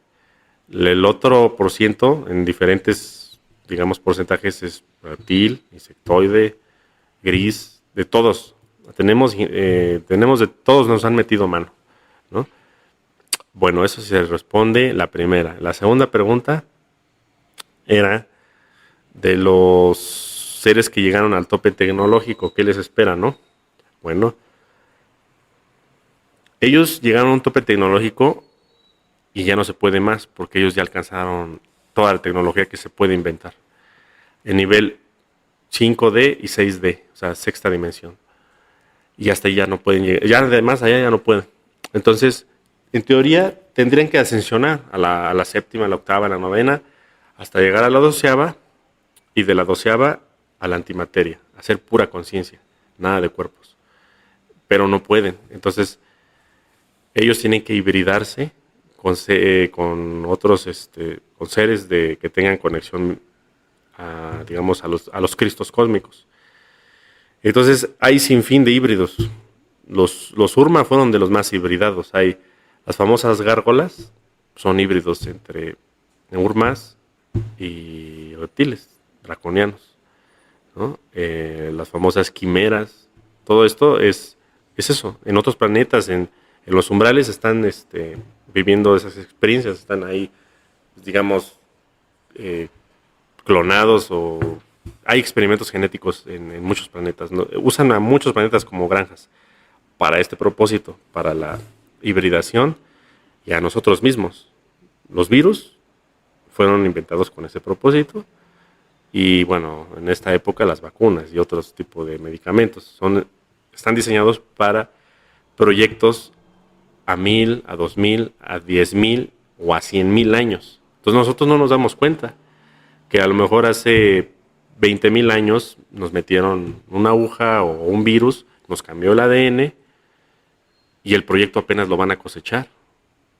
El otro por ciento, en diferentes, digamos, porcentajes, es reptil, insectoide, gris, de todos. Tenemos de todos, nos han metido mano, ¿no? Bueno, eso sí se responde la primera. La segunda pregunta era de los seres que llegaron al tope tecnológico, ¿qué les espera, no? Bueno, ellos llegaron a un tope tecnológico y ya no se puede más, porque ellos ya alcanzaron toda la tecnología que se puede inventar. En nivel 5D y 6D, o sea, sexta dimensión. Y hasta ahí ya no pueden llegar. Ya además allá ya no pueden. Entonces, en teoría, tendrían que ascensionar a la séptima, a la octava, a la novena, hasta llegar a la 12ª, y de la 12ª a la antimateria, hacer pura conciencia, nada de cuerpos. Pero no pueden. Entonces, ellos tienen que hibridarse con otros, con seres que tengan conexión, digamos, a los cristos cósmicos. Entonces, hay sin fin de híbridos. Los Urma fueron de los más hibridados. Hay las famosas gárgolas, son híbridos entre Urmas y reptiles draconianos, ¿no? Las famosas quimeras, todo esto es eso. En otros planetas, en los umbrales, están viviendo esas experiencias, están ahí, digamos, clonados, o hay experimentos genéticos en muchos planetas, ¿no? Usan a muchos planetas como granjas para este propósito, para la hibridación, y a nosotros mismos. Los virus fueron inventados con ese propósito, y bueno, en esta época las vacunas y otros tipos de medicamentos están diseñados para proyectos a 1000, a 2000, a 10,000 o a 100,000 años. Entonces nosotros no nos damos cuenta que a lo mejor hace 20,000 años nos metieron una aguja o un virus, nos cambió el ADN, y el proyecto apenas lo van a cosechar.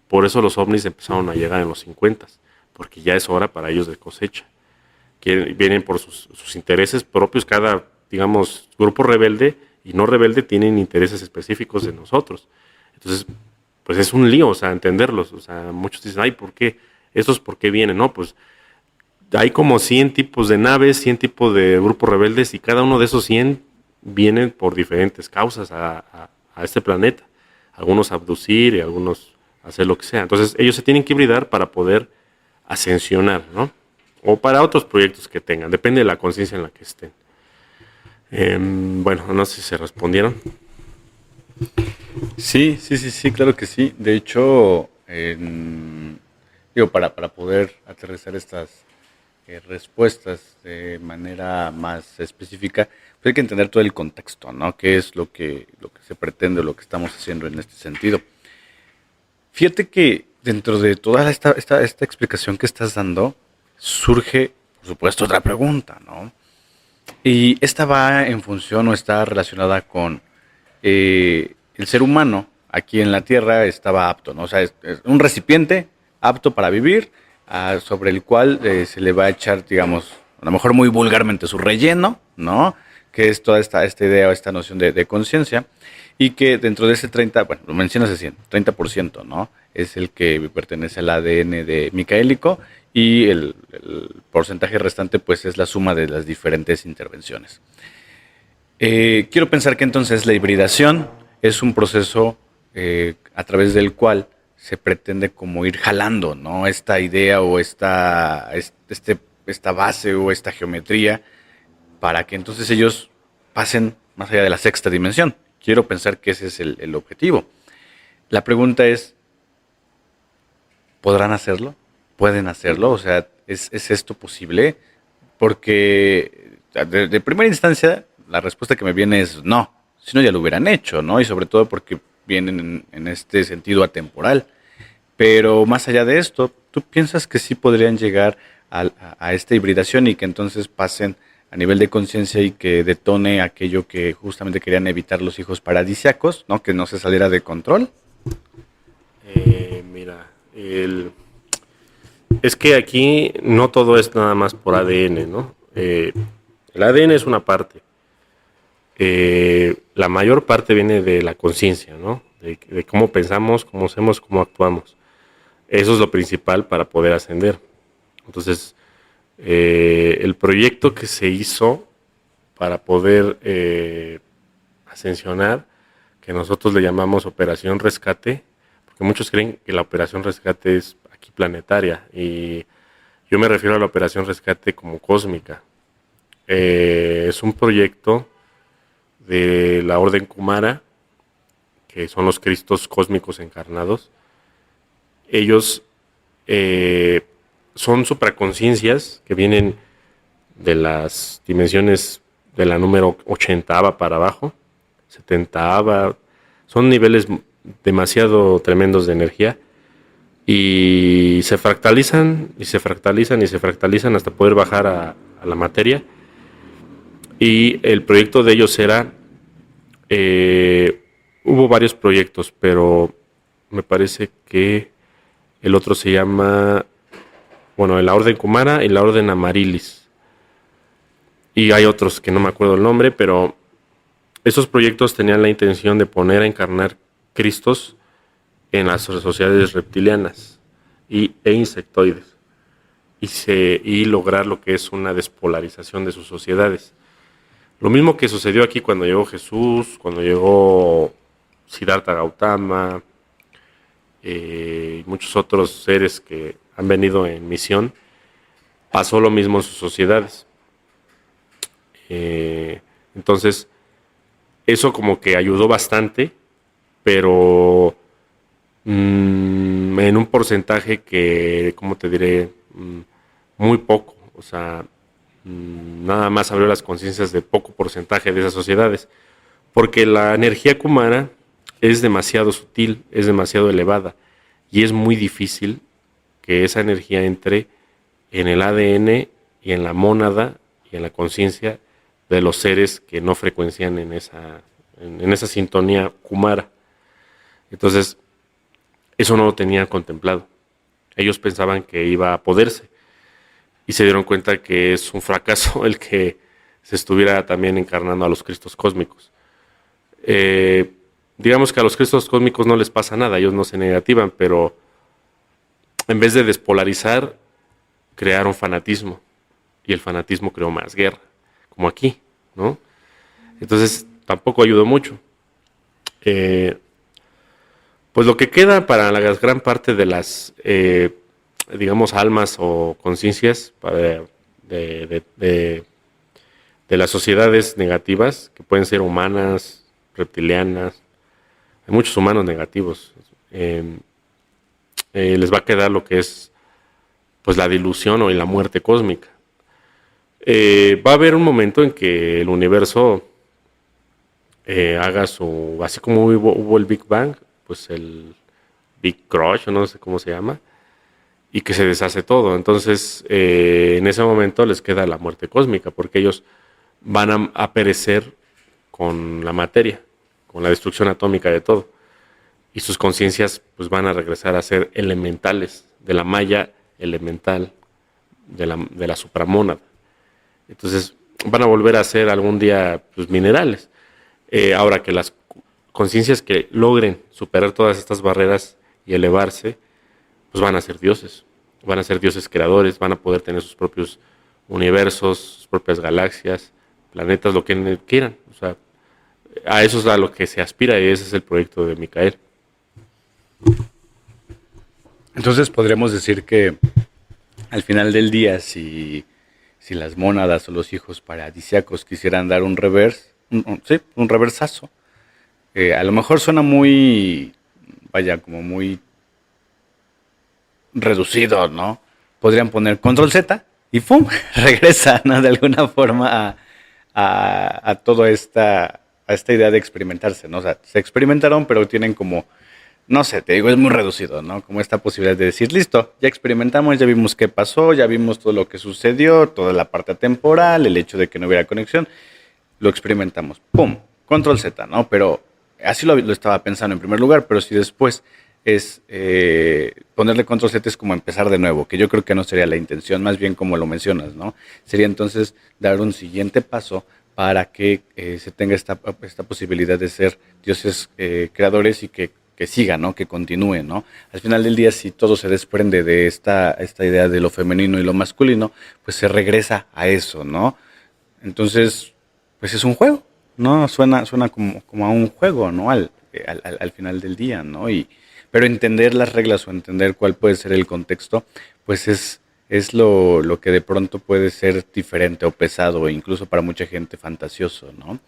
Por eso los ovnis empezaron a llegar en los 50, porque ya es hora para ellos de cosecha. Que vienen por sus intereses propios. Cada, digamos, grupo rebelde y no rebelde tienen intereses específicos de nosotros. Entonces, pues es un lío, o sea, entenderlos. O sea, muchos dicen, ay, ¿por qué? ¿Estos por qué vienen? No, pues hay como 100 tipos de naves, 100 tipos de grupos rebeldes, y cada uno de esos 100 vienen por diferentes causas a este planeta. Algunos a abducir y algunos a hacer lo que sea. Entonces ellos se tienen que hibridar para poder ascensionar, ¿no? O para otros proyectos que tengan, depende de la conciencia en la que estén. Bueno, no sé si se respondieron. Sí, claro que sí. De hecho, para poder aterrizar estas respuestas de manera más específica, pues hay que entender todo el contexto, ¿no? ¿Qué es lo que se pretende, lo que estamos haciendo en este sentido? Fíjate que dentro de toda esta explicación que estás dando, surge, por supuesto, otra pregunta, ¿no? Y esta va en función o está relacionada con el ser humano aquí en la Tierra estaba apto, ¿no? O sea, es un recipiente apto para vivir, sobre el cual se le va a echar, digamos, a lo mejor muy vulgarmente su relleno, ¿no? que es toda esta idea o esta noción de conciencia, y que dentro de ese 30, bueno, lo mencionas así, 30%, ¿no? Es el que pertenece al ADN de micaélico, y el porcentaje restante pues es la suma de las diferentes intervenciones. Quiero pensar que entonces la hibridación es un proceso a través del cual se pretende como ir jalando, ¿no? Esta idea o esta base o esta geometría para que entonces ellos pasen más allá de la sexta dimensión. Quiero pensar que ese es el objetivo. La pregunta es, ¿podrán hacerlo? ¿Pueden hacerlo? O sea, ¿es esto posible? Porque de primera instancia la respuesta que me viene es no, si no ya lo hubieran hecho, ¿no? Y sobre todo porque vienen en este sentido atemporal. Pero más allá de esto, ¿tú piensas que sí podrían llegar a esta hibridación y que entonces pasen a nivel de conciencia y que detone aquello que justamente querían evitar los hijos paradisiacos, ¿no? Que no se saliera de control? Mira, es que aquí no todo es nada más por ADN, ¿no? El ADN es una parte. La mayor parte viene de la conciencia, ¿no? De cómo pensamos, cómo hacemos, cómo actuamos. Eso es lo principal para poder ascender. Entonces, el proyecto que se hizo para poder ascensionar, que nosotros le llamamos Operación Rescate, porque muchos creen que la Operación Rescate es aquí planetaria, y yo me refiero a la Operación Rescate como cósmica. Es un proyecto de la Orden Kumara, que son los Cristos cósmicos encarnados. Ellos son supraconciencias que vienen de las dimensiones de la número 80 para abajo, 70, son niveles demasiado tremendos de energía, y se fractalizan y se fractalizan y se fractalizan hasta poder bajar a la materia. Y el proyecto de ellos era, hubo varios proyectos, pero me parece que el otro se llama, bueno, la Orden Kumara y la Orden Amarilis. Y hay otros que no me acuerdo el nombre, pero esos proyectos tenían la intención de poner a encarnar Cristos en las sociedades reptilianas e insectoides, y lograr lo que es una despolarización de sus sociedades. Lo mismo que sucedió aquí cuando llegó Jesús, cuando llegó Siddhartha Gautama, y muchos otros seres que han venido en misión, pasó lo mismo en sus sociedades. Entonces, eso como que ayudó bastante, pero en un porcentaje que, ¿cómo te diré? Muy poco. O sea, nada más abrió las conciencias de poco porcentaje de esas sociedades, porque la energía kumara es demasiado sutil, es demasiado elevada, y es muy difícil que esa energía entre en el ADN y en la mónada y en la conciencia de los seres que no frecuencian en esa sintonía kumara. Entonces, eso no lo tenían contemplado. Ellos pensaban que iba a poderse, y se dieron cuenta que es un fracaso el que se estuviera también encarnando a los Cristos cósmicos. Digamos que a los Cristos cósmicos no les pasa nada, ellos no se negativan, pero en vez de despolarizar, crearon fanatismo, y el fanatismo creó más guerra, como aquí, ¿no? Entonces tampoco ayudó mucho. Pues lo que queda para la gran parte de las, digamos, almas o conciencias de las sociedades negativas, que pueden ser humanas, reptilianas, hay muchos humanos negativos, les va a quedar lo que es pues la dilución o la muerte cósmica. Va a haber un momento en que el universo haga su, así como hubo el Big Bang, pues el Big Crush, no sé cómo se llama, y que se deshace todo. Entonces, en ese momento les queda la muerte cósmica, porque ellos van a perecer con la materia, con la destrucción atómica de todo. Y sus conciencias pues van a regresar a ser elementales, de la malla elemental, de la supramónada. Entonces, van a volver a ser algún día pues, minerales. Ahora que las conciencias que logren superar todas estas barreras y elevarse, pues van a ser dioses creadores, van a poder tener sus propios universos, sus propias galaxias, planetas, lo que quieran. O sea, a eso es a lo que se aspira y ese es el proyecto de Micael. Entonces podríamos decir que al final del día, si las mónadas o los hijos paradisíacos quisieran dar un reverse, sí, un reversazo, a lo mejor suena muy, vaya, como muy reducido, ¿no? Podrían poner control Z y ¡pum! Regresa, ¿no? De alguna forma a toda a esta idea de experimentarse, ¿no? O sea, se experimentaron, pero tienen como, no sé, te digo, es muy reducido, ¿no? Como esta posibilidad de decir, listo, ya experimentamos, ya vimos qué pasó, ya vimos todo lo que sucedió, toda la parte temporal, el hecho de que no hubiera conexión, lo experimentamos, ¡pum! Control Z, ¿no? Pero así lo estaba pensando en primer lugar, pero si después es ponerle control Z es como empezar de nuevo, que yo creo que no sería la intención, más bien como lo mencionas, ¿no? Sería entonces dar un siguiente paso para que se tenga esta posibilidad de ser dioses creadores y que siga, ¿no? Que continúe, ¿no? Al final del día, si todo se desprende de esta idea de lo femenino y lo masculino, pues se regresa a eso, ¿no? Entonces, pues es un juego, ¿no? Suena como a un juego, ¿no? Al final del día, ¿no? Pero entender las reglas o entender cuál puede ser el contexto, pues es lo que de pronto puede ser diferente o pesado e incluso para mucha gente fantasioso, ¿no?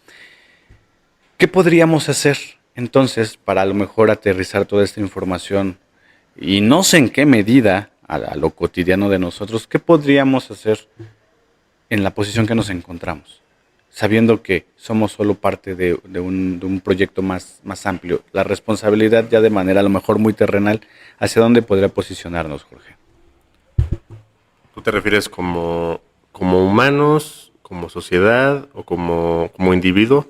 ¿Qué podríamos hacer entonces para a lo mejor aterrizar toda esta información y no sé en qué medida a lo cotidiano de nosotros? ¿Qué podríamos hacer en la posición que nos encontramos? Sabiendo que somos solo parte de un proyecto más amplio. La responsabilidad ya de manera a lo mejor muy terrenal, ¿hacia dónde podría posicionarnos, Jorge? ¿Tú te refieres como humanos, como sociedad o como individuo?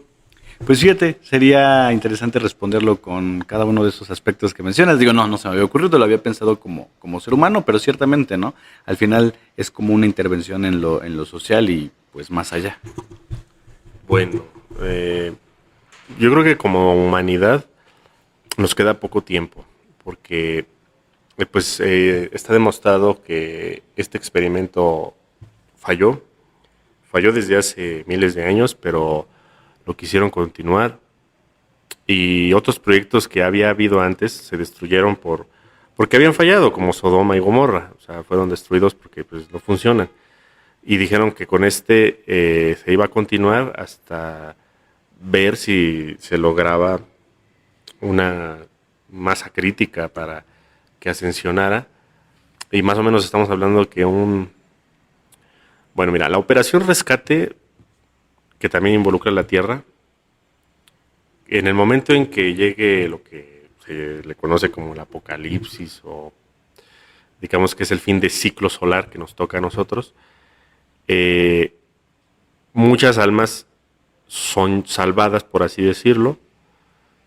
Pues fíjate, sería interesante responderlo con cada uno de esos aspectos que mencionas. Digo, no se me había ocurrido, lo había pensado como ser humano, pero ciertamente, ¿no? Al final es como una intervención en lo social y pues más allá. Bueno, eh, yo creo que como humanidad nos queda poco tiempo, porque está demostrado que este experimento falló, falló desde hace miles de años, pero lo quisieron continuar y otros proyectos que había habido antes se destruyeron porque habían fallado, como Sodoma y Gomorra, o sea, fueron destruidos porque pues no funcionan. Y dijeron que con se iba a continuar hasta ver si se lograba una masa crítica para que ascensionara. Y más o menos estamos hablando que bueno, mira, la operación rescate, que también involucra la Tierra, en el momento en que llegue lo que se le conoce como el apocalipsis o digamos que es el fin de ciclo solar que nos toca a nosotros, eh, muchas almas son salvadas, por así decirlo,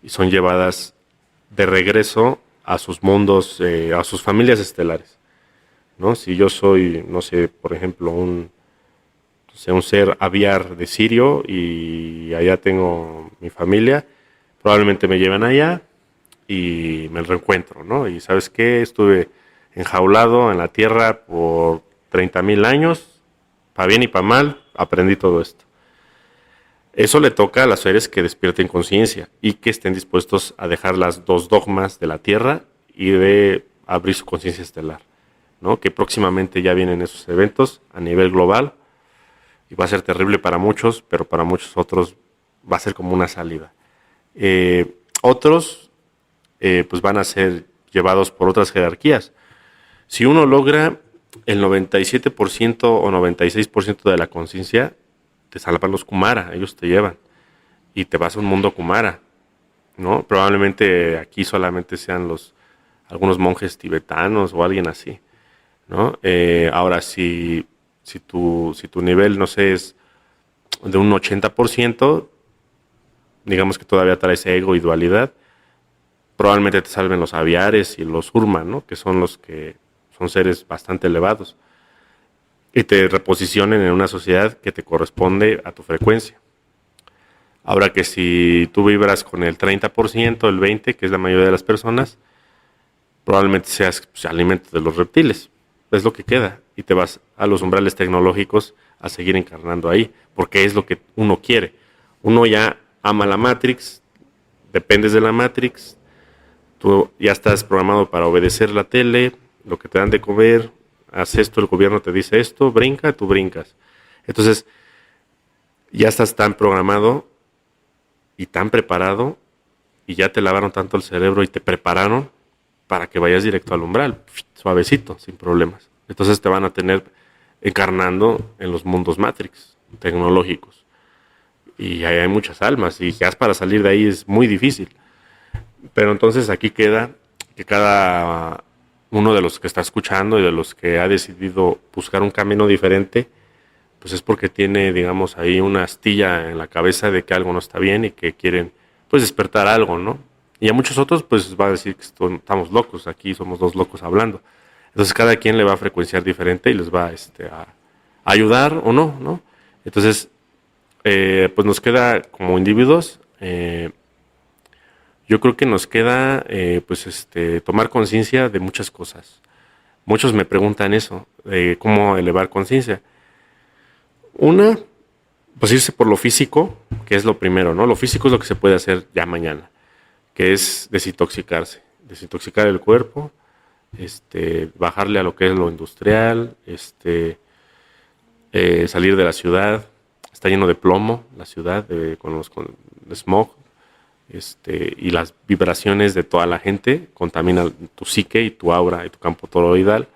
y son llevadas de regreso a sus mundos, a sus familias estelares, ¿no? Si yo soy, no sé, por ejemplo, un ser aviar de Sirio y allá tengo mi familia, probablemente me lleven allá y me reencuentro, ¿no? Y ¿sabes qué? Estuve enjaulado en la Tierra por 30,000 años, para bien y para mal, aprendí todo esto. Eso le toca a las seres que despierten conciencia y que estén dispuestos a dejar las dos dogmas de la Tierra y de abrir su conciencia estelar, ¿no? Que próximamente ya vienen esos eventos a nivel global y va a ser terrible para muchos, pero para muchos otros va a ser como una salida. Otros pues van a ser llevados por otras jerarquías. Si uno logra el 97% o 96% de la conciencia, te salvan los Kumara, ellos te llevan y te vas a un mundo Kumara, ¿no? Probablemente aquí solamente sean algunos monjes tibetanos o alguien así, ¿no? Ahora, si tu nivel, no sé, es de un 80%, digamos que todavía traes ego y dualidad, probablemente te salven los aviares y los Urma, ¿no? Que son los que son seres bastante elevados. y te reposicionen en una sociedad que te corresponde a tu frecuencia. Ahora que si tú vibras con el 30%, el 20%, que es la mayoría de las personas, probablemente seas alimento de los reptiles. Es lo que queda. Y te vas a los umbrales tecnológicos a seguir encarnando ahí, porque es lo que uno quiere. Uno ya ama la Matrix, dependes de la Matrix, tú ya estás programado para obedecer la tele, lo que te dan de comer, haz esto, el gobierno te dice esto, brinca, tú brincas. Entonces, ya estás tan programado y tan preparado, y ya te lavaron tanto el cerebro y te prepararon para que vayas directo al umbral, suavecito, sin problemas. Entonces te van a tener encarnando en los mundos Matrix tecnológicos. Y ahí hay muchas almas, y ya para salir de ahí es muy difícil. Pero entonces aquí queda que cada uno de los que está escuchando y de los que ha decidido buscar un camino diferente, pues es porque tiene, digamos, ahí una astilla en la cabeza de que algo no está bien y que quieren, pues, despertar algo, ¿no? Y a muchos otros, pues, va a decir que estamos locos, aquí somos dos locos hablando. Entonces cada quien le va a frecuenciar diferente y les va a ayudar o no, ¿no? Entonces, pues nos queda como individuos, yo creo que nos queda tomar conciencia de muchas cosas. Muchos me preguntan eso, de cómo elevar conciencia. Una, pues irse por lo físico, que es lo primero, ¿no? Lo físico es lo que se puede hacer ya mañana, que es desintoxicarse, desintoxicar el cuerpo, bajarle a lo que es lo industrial, salir de la ciudad. Está lleno de plomo la ciudad, con el smog, y las vibraciones de toda la gente contaminan tu psique y tu aura y tu campo toroidal.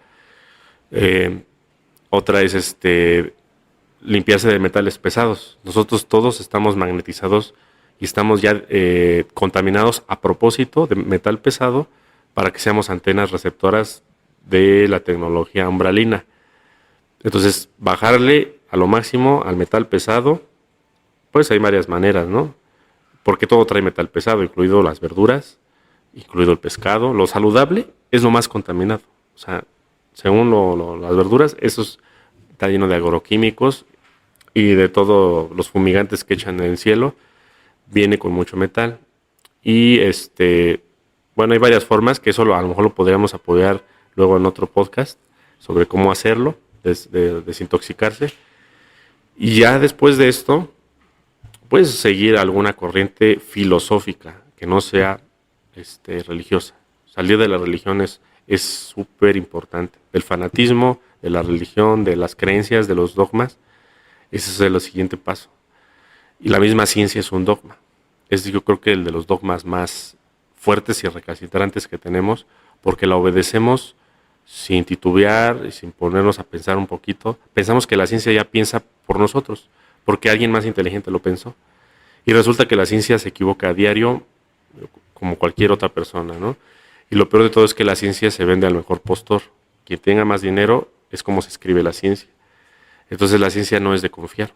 Otra es limpiarse de metales pesados. Nosotros todos estamos magnetizados y estamos ya contaminados a propósito de metal pesado para que seamos antenas receptoras de la tecnología umbralina. Entonces, bajarle a lo máximo al metal pesado, pues hay varias maneras, ¿no? Porque todo trae metal pesado, incluido las verduras, incluido el pescado. Lo saludable es lo más contaminado. O sea, según las verduras, eso está lleno de agroquímicos y de todos los fumigantes que echan en el cielo, viene con mucho metal. Y bueno, hay varias formas que eso a lo mejor lo podríamos apoyar luego en otro podcast sobre cómo hacerlo, desintoxicarse. Y ya después de esto, puedes seguir alguna corriente filosófica que no sea religiosa. Salir de las religiones es súper importante. Del fanatismo, de la religión, de las creencias, de los dogmas, ese es el siguiente paso. Y la misma ciencia es un dogma. Yo creo que el de los dogmas más fuertes y recalcitrantes que tenemos, porque la obedecemos sin titubear y sin ponernos a pensar un poquito. Pensamos que la ciencia ya piensa por nosotros, porque alguien más inteligente lo pensó. Y resulta que la ciencia se equivoca a diario, como cualquier otra persona, ¿no? Y lo peor de todo es que la ciencia se vende al mejor postor. Quien tenga más dinero es como se escribe la ciencia. Entonces la ciencia no es de confiar.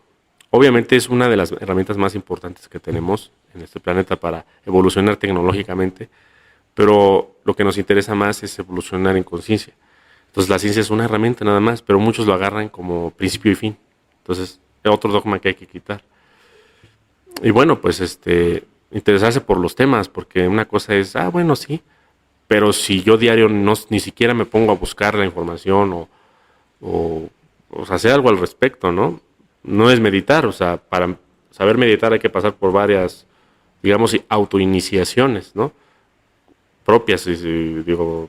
Obviamente es una de las herramientas más importantes que tenemos en este planeta para evolucionar tecnológicamente, pero lo que nos interesa más es evolucionar en conciencia. Entonces la ciencia es una herramienta nada más, pero muchos lo agarran como principio y fin. Entonces es otro dogma que hay que quitar. Y bueno, pues interesarse por los temas, porque una cosa es, bueno, sí, pero si yo diario ni siquiera me pongo a buscar la información o hacer algo al respecto, ¿no? No es meditar, o sea, para saber meditar hay que pasar por varias, digamos, autoiniciaciones, ¿no? Propias, digo,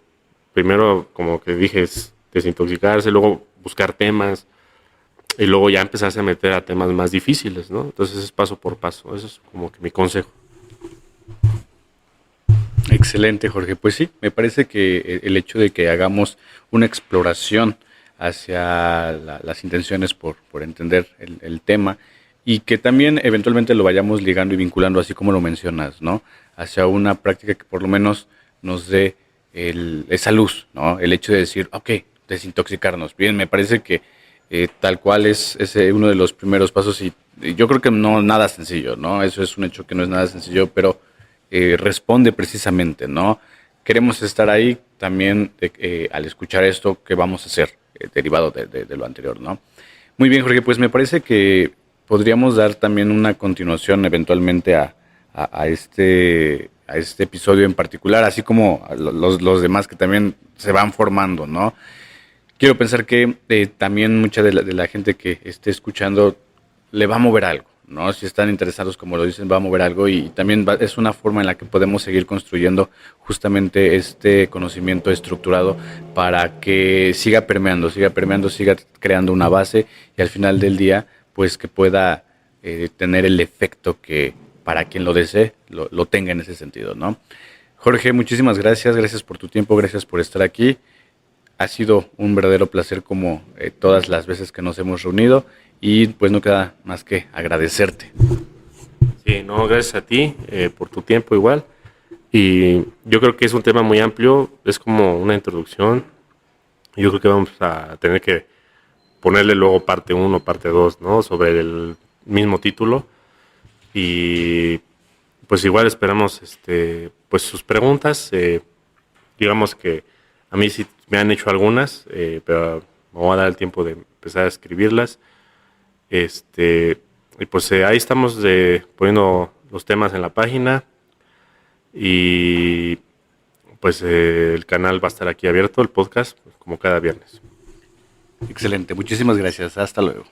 primero, como que dije, es desintoxicarse, luego buscar temas, y luego ya empezarse a meter a temas más difíciles, ¿no? Entonces es paso por paso, eso es como que mi consejo. Excelente, Jorge. Pues sí, me parece que el hecho de que hagamos una exploración hacia las intenciones por entender el tema y que también eventualmente lo vayamos ligando y vinculando, así como lo mencionas, ¿no? Hacia una práctica que por lo menos nos dé esa luz, ¿no? El hecho de decir, ok, desintoxicarnos. Bien, me parece que tal cual es uno de los primeros pasos y yo creo que no nada sencillo, ¿no? Eso es un hecho que no es nada sencillo, pero responde precisamente, ¿no? Queremos estar ahí también al escuchar esto, ¿qué vamos a hacer? derivado de lo anterior, ¿no? Muy bien, Jorge, pues me parece que podríamos dar también una continuación eventualmente a este episodio en particular, así como a los demás que también se van formando, ¿no? Quiero pensar que también mucha de la gente que esté escuchando le va a mover algo, ¿no? Si están interesados, como lo dicen, va a mover algo y también es una forma en la que podemos seguir construyendo justamente este conocimiento estructurado para que siga permeando, siga creando una base y al final del día, pues que pueda tener el efecto que para quien lo desee, lo tenga en ese sentido, ¿no? Jorge, muchísimas gracias por tu tiempo, gracias por estar aquí. Ha sido un verdadero placer como todas las veces que nos hemos reunido y pues no queda más que agradecerte. Sí, no, gracias a ti por tu tiempo igual. Y yo creo que es un tema muy amplio, es como una introducción. Yo creo que vamos a tener que ponerle luego parte uno, parte 2, ¿no? Sobre el mismo título. Y pues igual esperamos pues sus preguntas. Digamos que a mí sí me han hecho algunas, pero me voy a dar el tiempo de empezar a escribirlas. Y pues ahí estamos poniendo los temas en la página y pues el canal va a estar aquí abierto, el podcast, como cada viernes. Excelente, muchísimas gracias. Hasta luego.